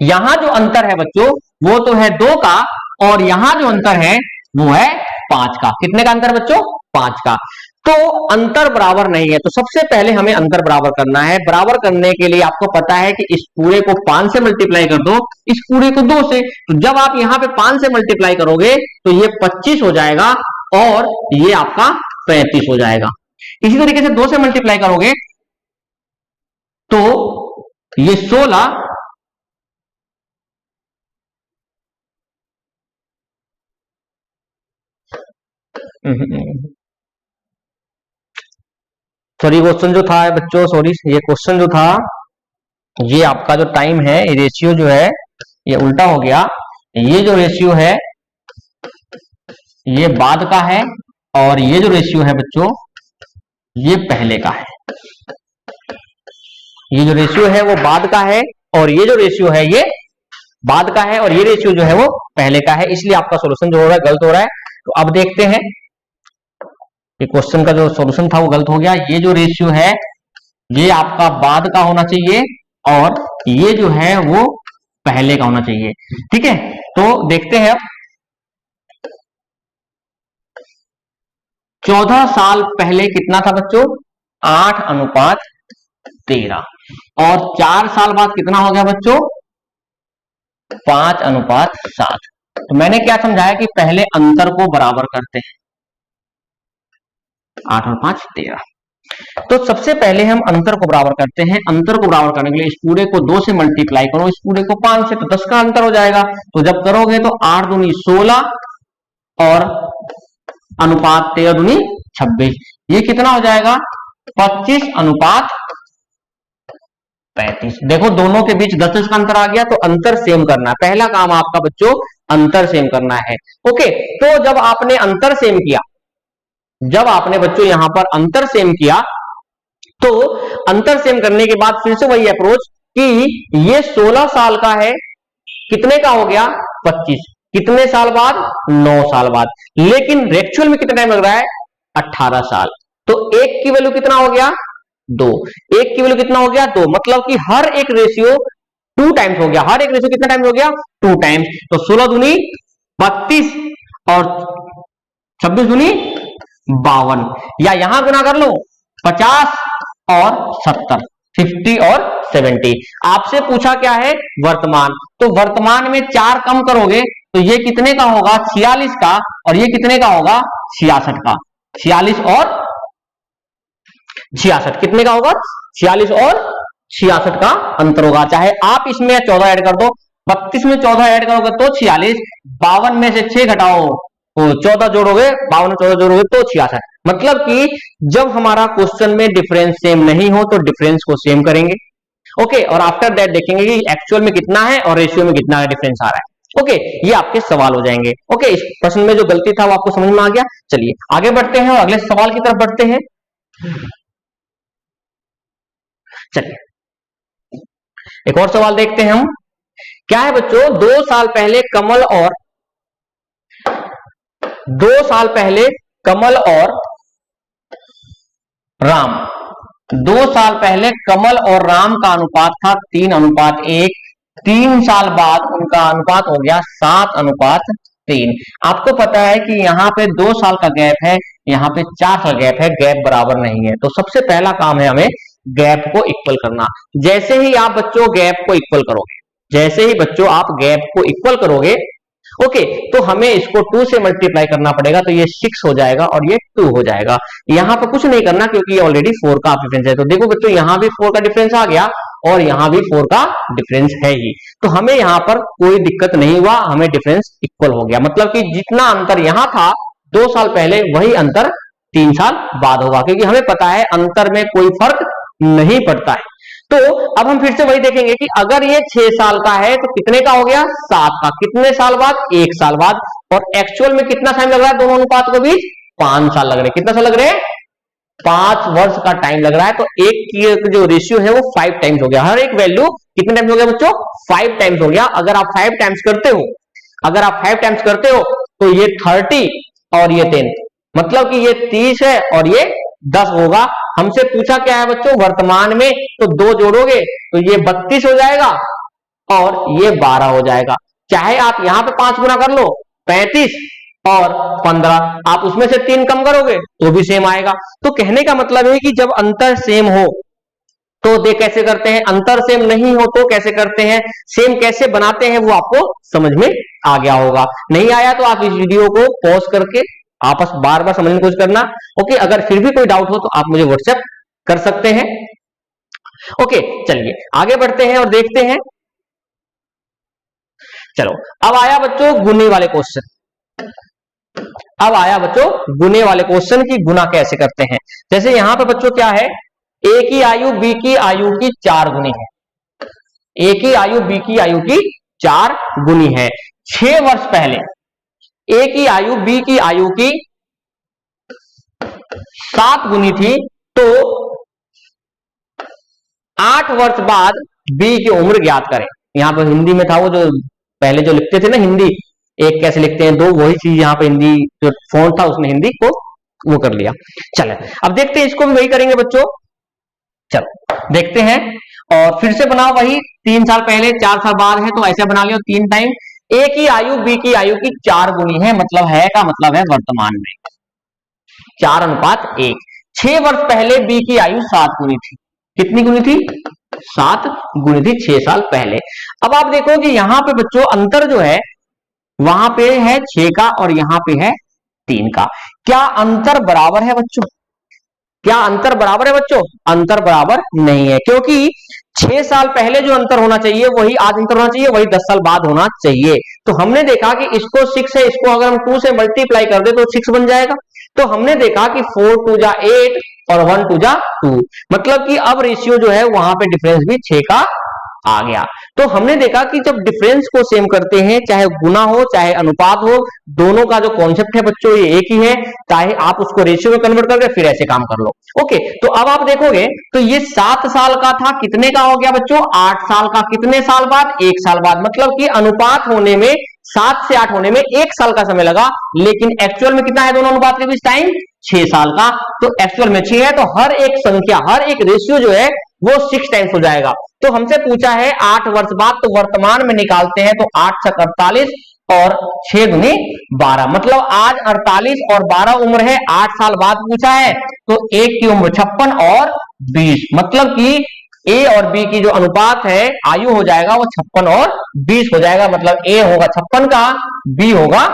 यहां जो अंतर है बच्चों वो तो है 2 का और यहां जो अंतर है वो है 5 का। कितने का अंतर बच्चों? 5 का। तो अंतर बराबर नहीं है, तो सबसे पहले हमें अंतर बराबर करना है। बराबर करने के लिए आपको पता है कि इस पूरे को 5 से मल्टीप्लाई कर दो, इस पूरे को 2 से। तो जब आप यहां पे 5 से मल्टीप्लाई करोगे तो ये 25 हो जाएगा और ये आपका 35 हो जाएगा। इसी तरीके से 2 से मल्टीप्लाई करोगे तो ये 16 सॉरी क्वेश्चन जो था बच्चों, सॉरी ये क्वेश्चन जो था, ये आपका जो टाइम है, ये रेशियो जो है ये उल्टा हो गया। ये जो रेशियो है ये बाद का है और ये जो रेशियो है बच्चों ये पहले का है। ये जो रेशियो है वो बाद का है और ये जो रेशियो है ये बाद का है और ये रेशियो जो है वो पहले का है। इसलिए आपका सॉल्यूशन जो हो रहा है गलत हो रहा है। तो अब देखते हैं, ये क्वेश्चन का जो सॉल्यूशन था वो गलत हो गया। ये जो रेशियो है ये आपका बाद का होना चाहिए और ये जो है वो पहले का होना चाहिए। ठीक है, तो देखते हैं। 14 साल पहले कितना था बच्चों? 8:13 और 4 साल बाद कितना हो गया बच्चों? 5:7। तो मैंने क्या समझाया कि पहले अंतर को बराबर करते हैं, 8 और 5 13। तो सबसे पहले हम अंतर को बराबर करते हैं। अंतर को बराबर करने के लिए इस पूरे को 2 से मल्टीप्लाई करो, इस पूरे को 5 से, तो 10 का अंतर हो जाएगा। तो जब करोगे तो 8 दूनी 16 और अनुपात 13 दूनी 26, ये कितना हो जाएगा? 25:7। 35। देखो दोनों के बीच 10 का अंतर आ गया, तो अंतर सेम करना है। पहला काम आपका बच्चों अंतर सेम करना है। ओके, तो जब आपने अंतर सेम किया, जब आपने बच्चों यहां पर अंतर सेम किया, तो अंतर सेम करने के बाद फिर से वही अप्रोच कि ये 16 साल का है, कितने का हो गया 25, कितने साल बाद 9 साल बाद, लेकिन एक्चुअल में कितना टाइम लग रहा है 18 साल। तो एक की वैल्यू कितना हो गया 2, एक की वैल्यू कितना हो गया 2, मतलब कि हर एक रेशियो 2 टाइम्स हो गया। हर एक रेशियो कितना टाइम हो गया 2 टाइम्स। तो 16 दूनी 32 और 26 दूनी 52, या यहां गुना कर लो 50 और 70, 50 और 70। आपसे पूछा क्या है वर्तमान, तो वर्तमान में 4 कम करोगे तो ये कितने का होगा 46 का, और ये कितने का होगा 66 का। 46 और 66 कितने का होगा 46 और 66 का अंतर होगा। चाहे आप इसमें 14 ऐड कर दो, 32 में 14 ऐड करोगे तो 46, 52 में से 6 घटाओ तो 14 जोड़ोगे, 52 में 14 जोड़ोगे तो 66। मतलब कि जब हमारा क्वेश्चन में डिफरेंस सेम नहीं हो तो डिफरेंस को सेम करेंगे। ओके, और आफ्टर दैट देखेंगे कि एक्चुअल में कितना है और रेशियो में कितना डिफरेंस आ रहा है। ओके, ये आपके सवाल हो जाएंगे। ओके, इस प्रश्न में जो गलती था वो आपको समझ में आ गया। चलिए आगे बढ़ते हैं और अगले सवाल की तरफ बढ़ते हैं। चलिए एक और सवाल देखते हैं हम। क्या है बच्चों, 2 साल पहले कमल और 2 साल पहले कमल और राम, 2 साल पहले कमल और राम का अनुपात था 3:1। 3 साल बाद उनका अनुपात हो गया 7:3। आपको पता है कि यहाँ पे 2 साल का गैप है, यहाँ पे 4 साल गैप है, गैप बराबर नहीं है। तो सबसे पहला काम है हमें गैप को इक्वल करना। जैसे ही आप बच्चों गैप को इक्वल करोगे, जैसे ही बच्चों आप गैप को इक्वल करोगे, ओके, तो हमें इसको 2 से मल्टीप्लाई करना पड़ेगा, तो ये 6 हो जाएगा और ये 2 हो जाएगा। यहां पर कुछ नहीं करना क्योंकि ये ऑलरेडी 4 का डिफरेंस है। तो देखो बच्चों यहां भी 4 का डिफरेंस आ गया और यहां भी 4 का डिफरेंस है ही, तो हमें यहां पर कोई दिक्कत नहीं हुआ, हमें डिफरेंस इक्वल हो गया। मतलब कि जितना अंतर यहां था 2 साल पहले, वही अंतर 3 साल बाद होगा, क्योंकि हमें पता है अंतर में कोई फर्क नहीं पड़ता है। तो अब हम फिर से वही देखेंगे कि अगर ये 6 साल का है तो कितने का हो गया 7 का, कितने साल बाद 1 साल बाद, और एक्चुअल में कितना टाइम लग रहा है दोनों अनुपात के बीच 5 साल लग रहे हैं। कितना साल लग रहे हैं 5 वर्ष का टाइम लग रहा है। तो एक की जो रेशियो है वो 5 टाइम्स हो गया। हर एक वैल्यू कितने टाइम्स हो गया बच्चों 5 टाइम्स हो गया। अगर आप 5 टाइम्स करते हो, अगर आप 5 टाइम्स करते हो तो ये 30 और ये 10, मतलब कि ये 30 है और ये 10 होगा। हमसे पूछा क्या है बच्चों वर्तमान में, तो 2 जोड़ोगे तो ये 32 हो जाएगा और ये 12 हो जाएगा। चाहे आप यहां पे 5 गुना कर लो 35 और 15, आप उसमें से 3 कम करोगे तो भी सेम आएगा। तो कहने का मतलब है कि जब अंतर सेम हो तो दे कैसे करते हैं, अंतर सेम नहीं हो तो कैसे करते हैं, सेम कैसे बनाते हैं, वो आपको समझ में आ गया होगा। नहीं आया तो आप इस वीडियो को पॉज करके आपस बार बार समझने की कोशिश करना। ओके, अगर फिर भी कोई डाउट हो तो आप मुझे व्हाट्सएप कर सकते हैं। ओके, चलिए आगे बढ़ते हैं और देखते हैं। चलो अब आया बच्चों गुने वाले क्वेश्चन। अब आया बच्चों गुने वाले क्वेश्चन की गुना कैसे करते हैं। जैसे यहां पर बच्चों क्या है, ए की आयु बी की आयु की 4 गुनी है। ए की आयु बी की आयु की 4 गुनी है। 6 वर्ष पहले ए की आयु बी की आयु की 7 गुनी थी, तो 8 वर्ष बाद बी की उम्र ज्ञात करें। यहां पर हिंदी में था वो जो पहले जो लिखते थे ना हिंदी, एक कैसे लिखते हैं 2, वही चीज यहां पर हिंदी जो फोन था उसने हिंदी को वो कर लिया। चले अब देखते हैं, इसको भी वही करेंगे बच्चों। चलो देखते हैं और फिर से बनाओ वही, 3 साल पहले 4 साल बाद है तो ऐसे बना लियो 3 टाइम। ए की आयु बी की आयु की 4 गुनी है, मतलब है का मतलब है वर्तमान में 4:1। 6 वर्ष पहले बी की आयु 7 गुनी थी। कितनी गुनी थी 7 गुनी थी 6 साल पहले। अब आप देखो कि यहां पे बच्चों अंतर जो है वहां पे है 6 का और यहां पे है 3 का। क्या अंतर बराबर है बच्चों, क्या अंतर बराबर है बच्चों, अंतर बराबर नहीं है, क्योंकि 6 साल पहले जो अंतर होना चाहिए वही आज अंतर होना चाहिए, वही 10 साल बाद होना चाहिए। तो हमने देखा कि इसको 6 है, इसको अगर हम 2 से मल्टीप्लाई कर दे तो 6 बन जाएगा, तो हमने देखा कि 4 2 जा 8 और 1 2 जा 2, मतलब कि अब रेशियो जो है वहां पे डिफरेंस भी 6 का आ गया। तो हमने देखा कि जब डिफरेंस को सेम करते हैं, चाहे गुना हो चाहे अनुपात हो, दोनों का जो कॉन्सेप्ट है बच्चों ये एक ही है, चाहे आप उसको रेशियो में कन्वर्ट करके फिर ऐसे काम कर लो। ओके, तो अब आप देखोगे तो ये 7 साल का था, कितने का हो गया बच्चों 8 साल का, कितने साल बाद 1 साल बाद, मतलब कि अनुपात होने में 7 से 8 होने में 1 साल का समय लगा, लेकिन एक्चुअल में कितना है दोनों अनुपात के बीच टाइम 6 साल का। तो एक्चुअल में 6 है, तो हर एक संख्या, हर एक रेशियो जो है वो 6 टाइम्स हो जाएगा। तो हमसे पूछा है 8 वर्ष बाद, तो वर्तमान में निकालते हैं, तो 8 छक 48 और 6 दूनी 12, मतलब आज 48 और 12 उम्र है, 8 साल बाद पूछा है, तो एक की उम्र 56 और 20, मतलब कि ए और बी की जो अनुपात है आयु हो जाएगा वो 56 और 20 हो जाएगा, मतलब ए होगा 56 का, बी होगा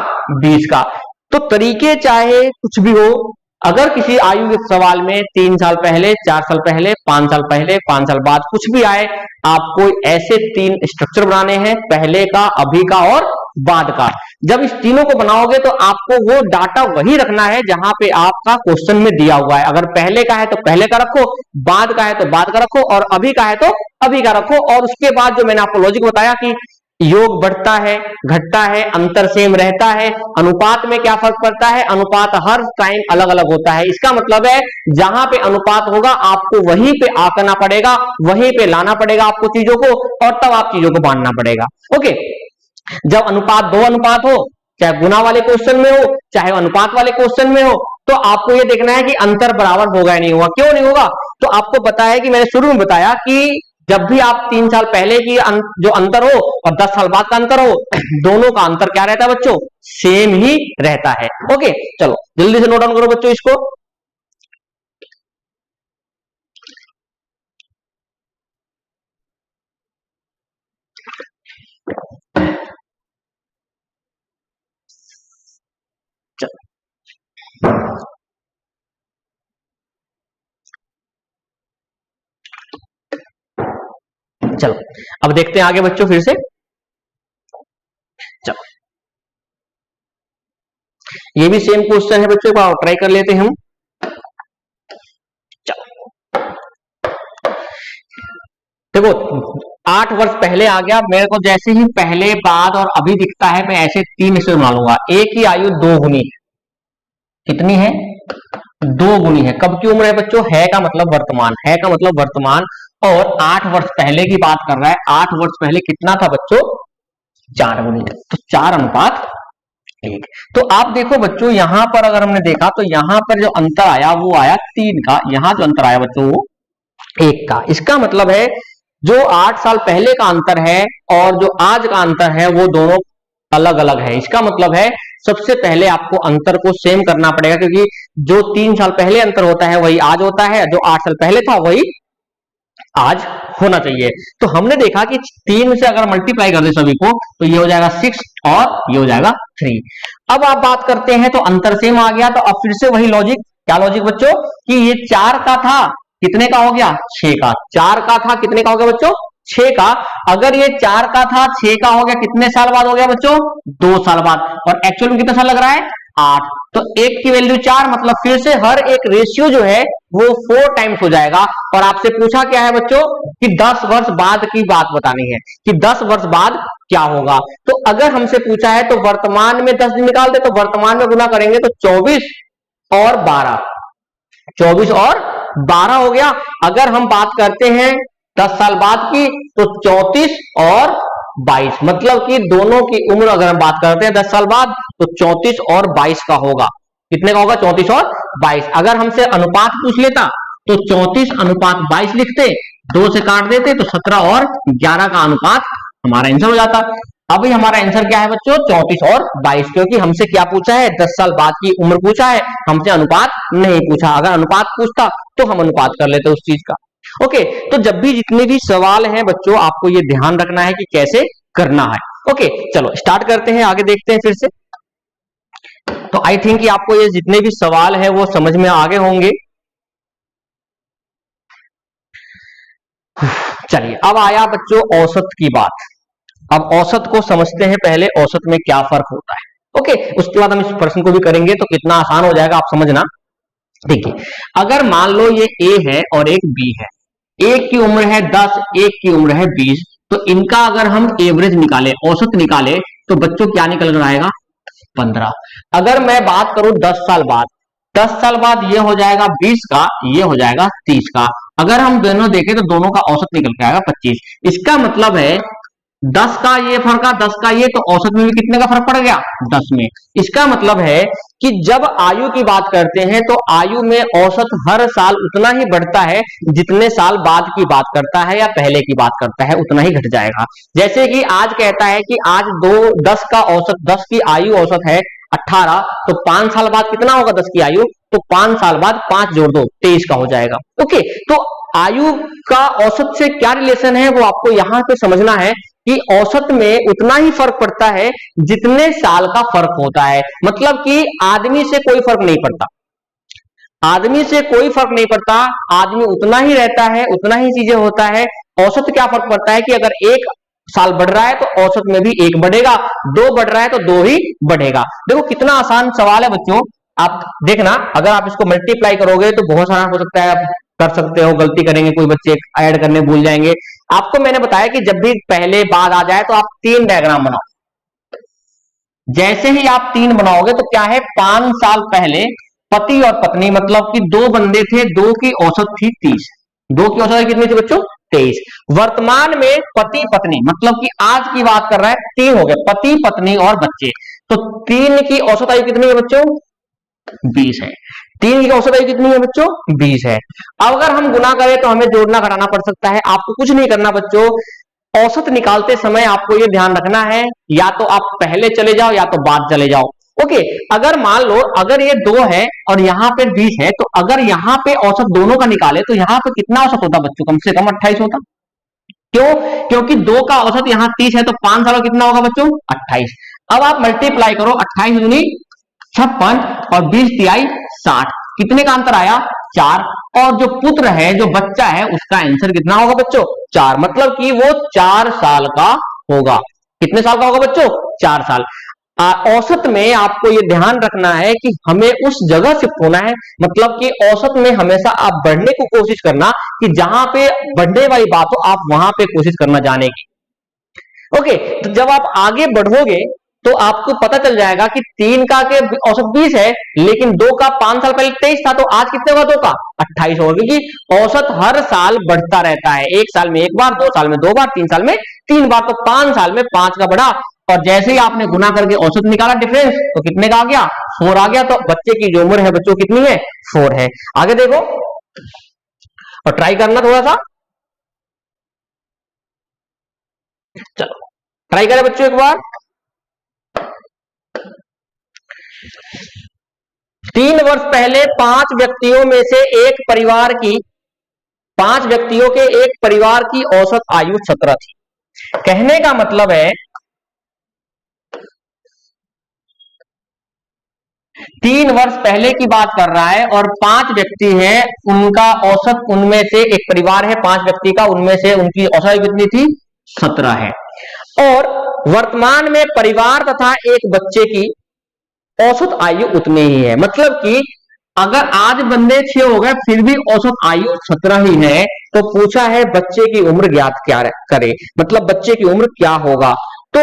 20 का। तो तरीके चाहे कुछ भी हो, अगर किसी आयु के सवाल में 3 साल पहले, 4 साल पहले, 5 साल पहले, 5 साल बाद कुछ भी आए, आपको ऐसे 3 स्ट्रक्चर बनाने हैं, पहले का, अभी का और बाद का। जब इस तीनों को बनाओगे तो आपको वो डाटा वही रखना है जहां पे आपका क्वेश्चन में दिया हुआ है। अगर पहले का है तो पहले का रखो, बाद का है तो बाद का रखो, और अभी का है तो अभी का रखो। और उसके बाद जो मैंने आपको लॉजिक बताया कि योग बढ़ता है, घटता है, अंतर सेम रहता है, अनुपात में क्या फर्क पड़ता है, अनुपात हर टाइम अलग अलग होता है। इसका मतलब है जहां पे अनुपात होगा आपको वहीं पे आकर पड़ेगा, वहीं पे लाना पड़ेगा आपको चीजों को, और तब आप चीजों को बांटना पड़ेगा। ओके, जब अनुपात 2 अनुपात हो, चाहे गुना वाले क्वेश्चन में हो चाहे अनुपात वाले क्वेश्चन में हो, तो आपको ये देखना है कि अंतर बराबर होगा या नहीं होगा। क्यों नहीं होगा, तो आपको पता है कि मैंने शुरू में बताया कि जब भी आप 3 साल पहले की जो अंतर हो और 10 साल बाद का अंतर हो, दोनों का अंतर क्या रहता है बच्चों, सेम ही रहता है। ओके, चलो जल्दी से नोट डाउन करो बच्चों इसको। चलो अब देखते हैं आगे बच्चों फिर से। चलो ये भी सेम क्वेश्चन है बच्चों, ट्राई कर लेते हैं हम। चलो देखो 8 वर्ष पहले आ गया, मेरे को जैसे ही पहले, बाद और अभी दिखता है, मैं ऐसे 3 इसे बना लूंगा। एक ही आयु 2 गुनी है, कितनी है 2 गुनी है। कब की उम्र है बच्चों, है का मतलब वर्तमान, है का मतलब वर्तमान, और 8 वर्ष पहले की बात कर रहा है। 8 वर्ष पहले कितना था बच्चों 4 गुनी, तो 4 अनुपात 1। तो आप देखो बच्चों यहां पर अगर हमने देखा तो यहां पर जो अंतर आया वो आया 3 का, यहां जो अंतर आया बच्चों वो 1 का। इसका मतलब है जो 8 साल पहले का अंतर है और जो आज का अंतर है वो दोनों अलग अलग है। इसका मतलब है सबसे पहले आपको अंतर को सेम करना पड़ेगा, क्योंकि जो 3 साल पहले अंतर होता है वही आज होता है, जो 8 साल पहले था वही आज होना चाहिए। तो हमने देखा कि 3 से अगर मल्टीप्लाई कर दे सभी को तो ये हो जाएगा 6 और ये हो जाएगा 3। अब आप बात करते हैं तो अंतर सेम आ गया, तो अब फिर से वही लॉजिक, क्या लॉजिक बच्चों कि ये 4 का था, कितने का हो गया 6 का, 4 का था कितने का हो गया बच्चों 6 का। अगर ये 4 का था 6 का हो गया, कितने साल बाद हो गया बच्चों 2 साल बाद, और एक्चुअल में कितना साल लग रहा है 8, तो 1 की वैल्यू 4, मतलब फिर से हर एक रेशियो जो है वो 4 टाइम्स हो जाएगा। और आपसे पूछा क्या है बच्चों कि 10 वर्ष बाद की बात बतानी है कि 10 वर्ष बाद क्या होगा। तो अगर हमसे पूछा है तो वर्तमान में 10 दिन निकाल दे, तो वर्तमान में गुना करेंगे तो 24 और 12, 24 और 12 हो गया। अगर हम बात करते हैं 10 साल बाद की तो 34 और 22, मतलब कि दोनों की उम्र अगर हम बात करते हैं 10 साल बाद तो 34 और 22 का होगा। कितने का होगा 34 और 22। अगर हमसे अनुपात पूछ लेता तो 34 अनुपात 22 लिखते, 2 से काट देते तो 17 और 11 का अनुपात हमारा आंसर हो जाता। अभी हमारा आंसर क्या है बच्चों 34 और 22, क्योंकि हमसे क्या पूछा है 10 साल बाद की उम्र पूछा है, हमसे अनुपात नहीं पूछा। अगर अनुपात पूछता तो हम अनुपात कर लेते उस चीज का। ओके, तो जब भी जितने भी सवाल हैं बच्चों आपको ये ध्यान रखना है कि कैसे करना है। ओके, चलो स्टार्ट करते हैं, आगे देखते हैं फिर से। तो आई थिंक कि आपको ये जितने भी सवाल है वो समझ में आगे होंगे। चलिए अब आया बच्चों औसत की बात। अब औसत को समझते हैं पहले, औसत में क्या फर्क होता है। ओके, उसके बाद हम इस प्रश्न को भी करेंगे तो कितना आसान हो जाएगा आप समझना। देखिए, अगर मान लो ये ए है और एक बी है, एक की उम्र है 10, एक की उम्र है 20, तो इनका अगर हम एवरेज निकाले, औसत निकाले, तो बच्चों क्या निकल कर आएगा? 15। अगर मैं बात करूं 10 साल बाद, 10 साल बाद ये हो जाएगा 20 का, ये हो जाएगा 30 का। अगर हम दोनों देखें तो दोनों का औसत निकल के आएगा 25। इसका मतलब है 10 का ये फर्क है, 10 का ये, तो औसत में भी कितने का फर्क पड़ गया? 10 में। इसका मतलब है कि जब आयु की बात करते हैं तो आयु में औसत हर साल उतना ही बढ़ता है जितने साल बाद की बात करता है या पहले की बात करता है, उतना ही घट जाएगा। जैसे कि आज कहता है कि आज 10 का औसत, 10 की आयु औसत है 18, तो 5 साल बाद कितना होगा 10 की आयु? तो 5 साल बाद 5 जोड़ दो, 23 का हो जाएगा। ओके, तो आयु का औसत से क्या रिलेशन है वो आपको यहां पे समझना है कि औसत में उतना ही फर्क पड़ता है जितने साल का फर्क होता है। मतलब कि आदमी से कोई फर्क नहीं पड़ता, आदमी से कोई फर्क नहीं पड़ता, आदमी उतना ही रहता है, उतना ही चीजें होता है। औसत क्या फर्क पड़ता है कि अगर 1 साल बढ़ रहा है तो औसत में भी 1 बढ़ेगा, 2 बढ़ रहा है तो 2 ही बढ़ेगा। देखो कितना आसान सवाल है बच्चों, आप देखना, अगर आप इसको मल्टीप्लाई करोगे तो बहुत सारा हो सकता है, आप कर सकते हो, गलती करेंगे, कोई बच्चे ऐड करने भूल जाएंगे। आपको मैंने बताया कि जब भी पहले बाद आ जाए तो आप 3 डायग्राम बनाओ। जैसे ही आप 3 बनाओगे तो क्या है, 5 साल पहले पति और पत्नी, मतलब कि 2 बंदे थे, 2 की औसत थी 30, 2 की औसत कितनी थी बच्चों? 23। वर्तमान में पति पत्नी, मतलब कि आज की बात कर रहा है, 3 हो गए, पति पत्नी और बच्चे, तो 3 की औसत आयु कितनी है बच्चों? 20 है। 3 की औसत आयु कितनी है बच्चों? 20 है। अब अगर हम गुना करें तो हमें जोड़ना घटाना पड़ सकता है। आपको कुछ नहीं करना बच्चों, औसत निकालते समय आपको ये ध्यान रखना है, या तो आप पहले चले जाओ या तो बाद चले जाओ। ओके, अगर मान लो अगर ये 2 है और यहाँ पे 20 है, तो अगर यहाँ पे औसत दोनों का निकाले तो यहाँ पे कितना औसत होता बच्चों? कम से कम 28 होता। क्यों? क्योंकि 2 का औसत यहाँ 30 है, तो 5 सालों कितना होगा बच्चों? 28। अब आप मल्टीप्लाई करो, 28 दूनी 56 और 20 तिहाई 60, कितने का अंतर आया? 4। और जो पुत्र है, जो बच्चा है, उसका आंसर कितना होगा बच्चों? 4। मतलब कि वो 4 साल का होगा। कितने साल का होगा बच्चों? 4 साल। औसत में आपको ये ध्यान रखना है कि हमें उस जगह शिफ्ट होना है, मतलब कि औसत में हमेशा आप बढ़ने की कोशिश करना, कि जहां पे बढ़ने वाली बात हो आप वहां पे कोशिश करना जाने की। ओके, तो जब आप आगे बढ़ोगे तो आपको पता चल जाएगा कि 3 का के औसत 20 है, लेकिन 2 का 5 साल पहले 23 था, तो आज कितने होगा? 2 का 28 होगा, क्योंकि औसत हर साल बढ़ता रहता है। 1 साल में 1 बार, 2 साल में 2 बार, 3 साल में 3 बार, तो 5 साल में 5 का बढ़ा, और जैसे ही आपने गुना करके औसत निकाला डिफरेंस, तो कितने का आ गया? 4 आ गया। तो बच्चे की जो उम्र है बच्चों कितनी है? 4 है। आगे देखो और ट्राई करना थोड़ा सा, चलो ट्राई करें बच्चों एक बार। 3 वर्ष पहले 5 व्यक्तियों में से एक परिवार की, 5 व्यक्तियों के एक परिवार की औसत आयु 17 थी। कहने का मतलब है 3 वर्ष पहले की बात कर रहा है और 5 व्यक्ति हैं, उनका औसत, उनमें से एक परिवार है 5 व्यक्ति का, उनमें से उनकी औसत आयु कितनी थी? 17 है। और वर्तमान में परिवार तथा एक बच्चे की औसत आयु उतनी ही है। मतलब कि अगर आज बंदे 6 हो गए फिर भी औसत आयु 17 ही है, तो पूछा है बच्चे की उम्र ज्ञात क्या करे, मतलब बच्चे की उम्र क्या होगा। तो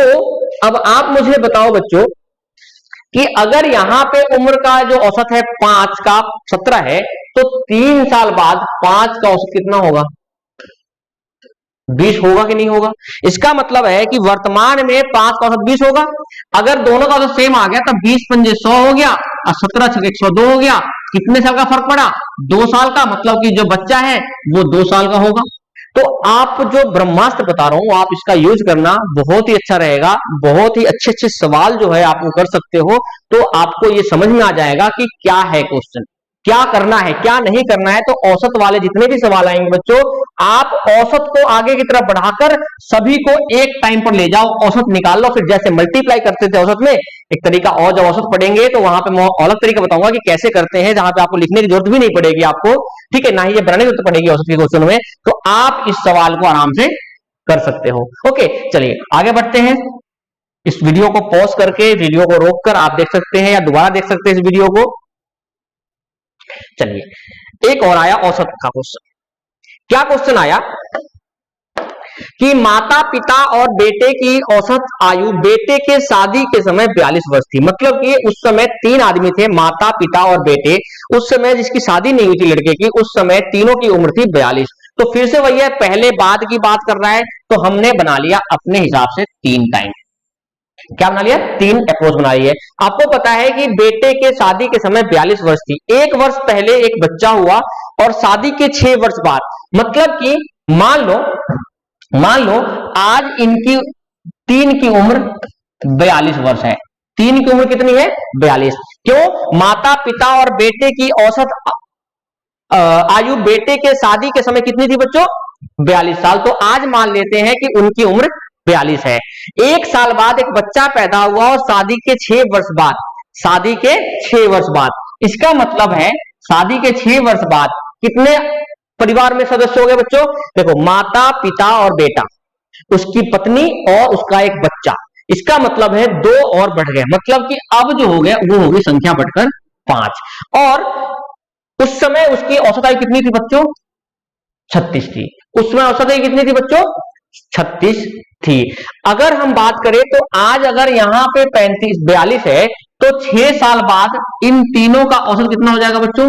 अब आप मुझे बताओ बच्चों कि अगर यहां पे उम्र का जो औसत है 5 का 17 है, तो 3 साल बाद 5 का औसत कितना होगा? 20 होगा कि नहीं होगा? इसका मतलब है कि वर्तमान में 5 का औसत 20 होगा। अगर दोनों का औसत सेम आ गया तो 20 पंजे 100 हो गया और 17 छके 102 हो गया। कितने साल का फर्क पड़ा? 2 साल का। मतलब कि जो बच्चा है वो 2 साल का होगा। तो आप जो ब्रह्मास्त्र बता रहा हूं, आप इसका यूज करना, बहुत ही अच्छा रहेगा। बहुत ही अच्छे अच्छे सवाल जो है आप कर सकते हो, तो आपको ये समझ में आ जाएगा कि क्या है क्वेश्चन, क्या करना है क्या नहीं करना है। तो औसत वाले जितने भी सवाल आएंगे बच्चों, आप औसत को आगे की तरफ बढ़ाकर सभी को एक टाइम पर ले जाओ, औसत निकाल लो। फिर जैसे मल्टीप्लाई करते थे औसत में, एक तरीका और, जब औसत पढ़ेंगे तो वहां पे मैं अलग तरीका बताऊंगा कि कैसे करते हैं, जहां पे आपको लिखने की जरूरत भी नहीं पड़ेगी आपको, ठीक है, ना ही ये बनाने की जरूरत पड़ेगी औसत के क्वेश्चन में। तो आप इस सवाल को आराम से कर सकते हो। ओके, चलिए आगे बढ़ते हैं। इस वीडियो को पॉज करके, वीडियो को रोककर आप देख सकते हैं या दोबारा देख सकते हैं इस वीडियो को। चलिए एक और आया औसत का क्वेश्चन। क्या क्वेश्चन आया कि माता पिता और बेटे की औसत आयु बेटे के शादी के समय 42 वर्ष थी। मतलब कि उस समय 3 आदमी थे, माता पिता और बेटे। उस समय जिसकी शादी नहीं हुई थी लड़के की, उस समय तीनों की उम्र थी 42। तो फिर से वही है, पहले बाद की बात कर रहा है, तो हमने बना लिया अपने हिसाब से 3 टाइम। क्या बना लिया? 3 अप्रोच बना लिया। आपको पता है कि बेटे के शादी के समय 42 वर्ष थी, 1 वर्ष पहले एक बच्चा हुआ और शादी के 6 वर्ष बाद, मतलब कि मान लो आज इनकी 3 की उम्र 42 वर्ष है। 3 की उम्र कितनी है? 42। क्यों? माता पिता और बेटे की औसत आयु बेटे के शादी के समय कितनी थी बच्चों? 42 साल। तो आज मान लेते हैं कि उनकी उम्र 42 है। 1 साल बाद एक बच्चा पैदा हुआ और शादी के 6 वर्ष बाद, शादी के 6 वर्ष बाद, इसका मतलब है शादी के 6 वर्ष बाद कितने परिवार में सदस्य हो गए बच्चों? देखो, माता पिता और बेटा, उसकी पत्नी और उसका एक बच्चा, इसका मतलब है 2 और बढ़ गए। मतलब कि अब जो हो गया वो होगी संख्या बढ़कर 5। और उस समय उसकी औसत आयु कितनी थी बच्चों? 36 थी। उस समय औसत आयु कितनी थी बच्चों? 36 थी। अगर हम बात करें तो आज अगर यहां पे 42 है, तो 6 साल बाद इन तीनों का औसत कितना हो जाएगा बच्चों?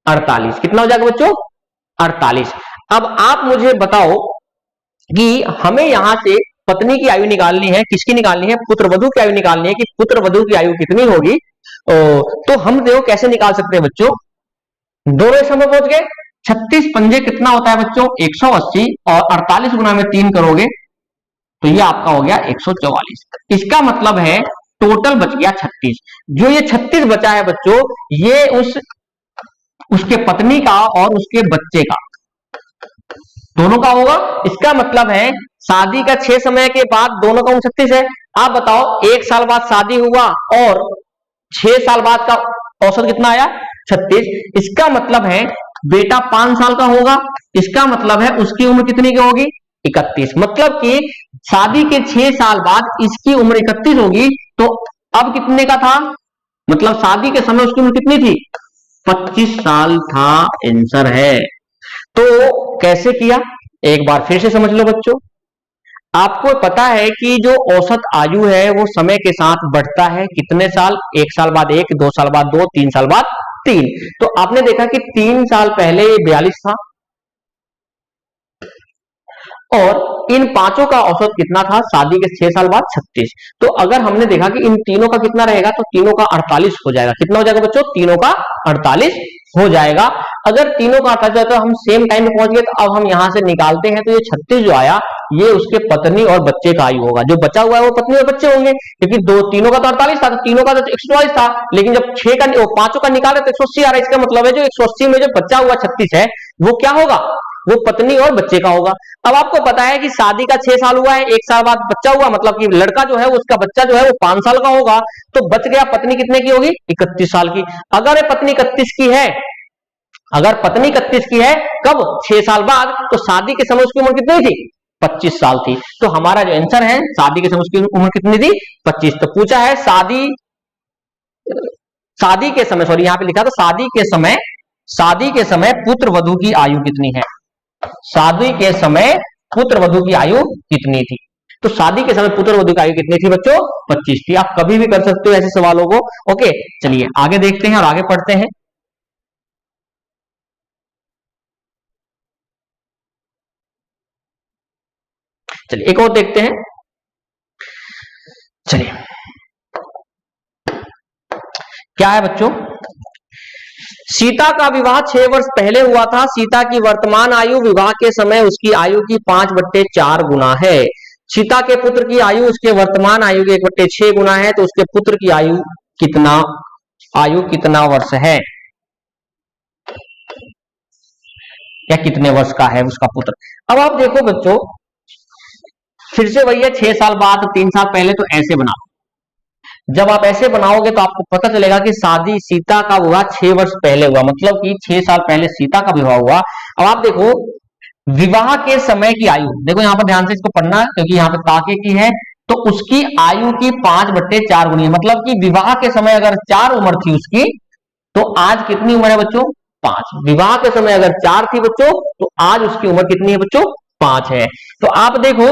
48। कितना हो जाएगा बच्चों? 48। अब आप मुझे बताओ कि हमें यहां से पत्नी की आयु निकालनी है। किसकी निकालनी है? पुत्रवधू की आयु निकालनी है कि पुत्रवधू की आयु कितनी होगी। तो हम देखो कैसे निकाल सकते हैं बच्चों। दोनों समय पहुंच गए। 36 पंजे कितना होता है बच्चों? 180, और 48 गुना में 3 करोगे तो ये आपका हो गया 144। इसका मतलब है टोटल बच गया 36। जो ये 36 बचा है बच्चों, ये उसके पत्नी का और उसके बच्चे का, दोनों का होगा। इसका मतलब है शादी का 6 समय के बाद दोनों का 36 है। आप बताओ, 1 साल बाद शादी हुआ और 6 साल बाद का औसत कितना आया? 36। इसका मतलब है बेटा 5 साल का होगा। इसका मतलब है उसकी उम्र कितनी की होगी? 31। मतलब कि शादी के 6 साल बाद इसकी उम्र 31 होगी। तो अब कितने का था? मतलब शादी के समय उसकी उम्र कितनी थी? 25 साल था। आंसर है। तो कैसे किया, एक बार फिर से समझ लो बच्चों। आपको पता है कि जो औसत आयु है वो समय के साथ बढ़ता है। कितने साल? 1 साल बाद 1, 2 साल बाद 2, 3 साल बाद 3। तो आपने देखा कि 3 साल पहले ये 42 था और इन पांचों का औसत कितना था शादी के 6 साल बाद? 36। तो अगर हमने देखा कि इन तीनों का कितना रहेगा, तो तीनों का 48 हो जाएगा। कितना हो जाएगा बच्चों? तीनों का 48 हो जाएगा। अगर तीनों का 48 तो हम सेम टाइम में पहुंच गए। तो अब हम यहां से निकालते हैं, तो ये 36 जो आया ये उसके पत्नी और बच्चे का आयु होगा। जो बचा हुआ है वो पत्नी और बच्चे होंगे, क्योंकि तीनों का तो 48 था, तो तीनों का तो 144 था। लेकिन जब 6 का पांचों का निकाले तो 180 आ रहा है। इसका मतलब है जो 180 में जो बचा हुआ 36 है वो क्या होगा? वो पत्नी और बच्चे का होगा। अब आपको पता है कि शादी का 6 साल हुआ है, 1 साल बाद बच्चा हुआ, मतलब कि लड़का जो है उसका बच्चा जो है वो 5 साल का होगा। तो बच गया पत्नी कितने की होगी? 31 साल की। अगर पत्नी 31 की है, अगर पत्नी 31 की है, कब? 6 साल बाद, तो शादी के समय उसकी उम्र कितनी थी? 25 साल थी। तो हमारा जो आंसर है, शादी के समय उसकी उम्र कितनी थी? 25। तो पूछा है शादी के समय, सॉरी यहां पे लिखा था शादी के समय पुत्र वधू की आयु कितनी है? शादी के समय पुत्र वधू की आयु कितनी थी? तो शादी के समय पुत्र वधू की आयु कितनी थी बच्चों? 25 थी। आप कभी भी कर सकते हो ऐसे सवालों को। ओके, चलिए आगे देखते हैं और आगे पढ़ते हैं। चलिए एक और देखते हैं। चलिए क्या है बच्चों? सीता का विवाह 6 वर्ष पहले हुआ था। सीता की वर्तमान आयु विवाह के समय उसकी आयु की 5/4 गुना है। सीता के पुत्र की आयु उसके वर्तमान आयु के 1/6 गुना है। तो उसके पुत्र की आयु कितना वर्ष है, या कितने वर्ष का है उसका पुत्र? अब आप देखो बच्चों, फिर से वही है, 6 साल बाद 3 साल पहले, तो ऐसे बनाओ। जब आप ऐसे बनाओगे तो आपको पता चलेगा कि शादी सीता का विवाह 6 वर्ष पहले हुआ, मतलब कि 6 साल पहले सीता का विवाह हुआ। अब आप देखो विवाह के समय की आयु, देखो यहां पर ध्यान से इसको पढ़ना, क्योंकि यहां पर ताके की है, तो उसकी आयु की 5/4 गुनी है। मतलब कि विवाह के समय अगर 4 उम्र थी उसकी, तो आज कितनी उम्र है बच्चों? 5। विवाह के समय अगर 4 थी बच्चों, तो आज उसकी उम्र कितनी है बच्चों? 5 है। तो आप देखो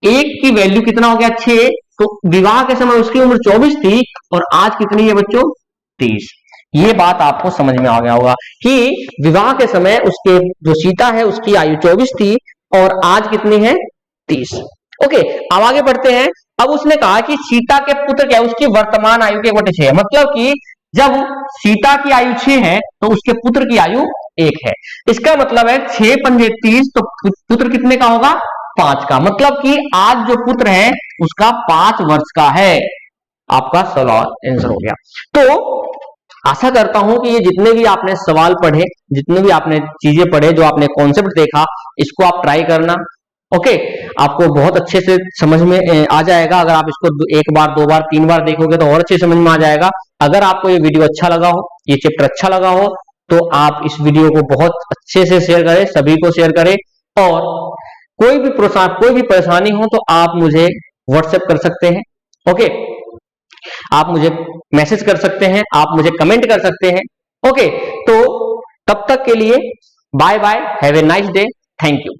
एक की वैल्यू कितना हो गया? 6। तो विवाह के समय उसकी उम्र 24 थी और आज कितनी है बच्चों? 30। ये बात आपको समझ में आ गया होगा कि विवाह के समय उसके जो सीता है उसकी आयु 24 थी और आज कितनी है? 30। ओके, अब आगे बढ़ते हैं। अब उसने कहा कि सीता के पुत्र क्या है? उसकी वर्तमान आयु के 1/6 है। मतलब कि जब सीता की आयु 6 है तो उसके पुत्र की आयु 1 है। इसका मतलब है 6 पंजे 30, तो पुत्र कितने का होगा? 5 का। मतलब कि आज जो पुत्र है उसका 5 वर्ष का है। आपका सवाल आंसर हो गया। तो आशा करता हूं कि ये जितने भी आपने सवाल पढ़े, जितने भी आपने चीजें पढ़े, जो आपने कॉन्सेप्ट देखा, इसको आप ट्राई करना। ओके, आपको बहुत अच्छे से समझ में आ जाएगा। अगर आप इसको एक बार, 2 बार, 3 बार देखोगे तो और अच्छे समझ में आ जाएगा। अगर आपको ये वीडियो अच्छा लगा हो, ये चैप्टर अच्छा लगा हो, तो आप इस वीडियो को बहुत अच्छे से शेयर करें, सभी को शेयर करें। और कोई भी परेशानी हो तो आप मुझे व्हाट्सएप कर सकते हैं। ओके, आप मुझे मैसेज कर सकते हैं, आप मुझे कमेंट कर सकते हैं। ओके, तो तब तक के लिए bye bye, have a nice day, thank you.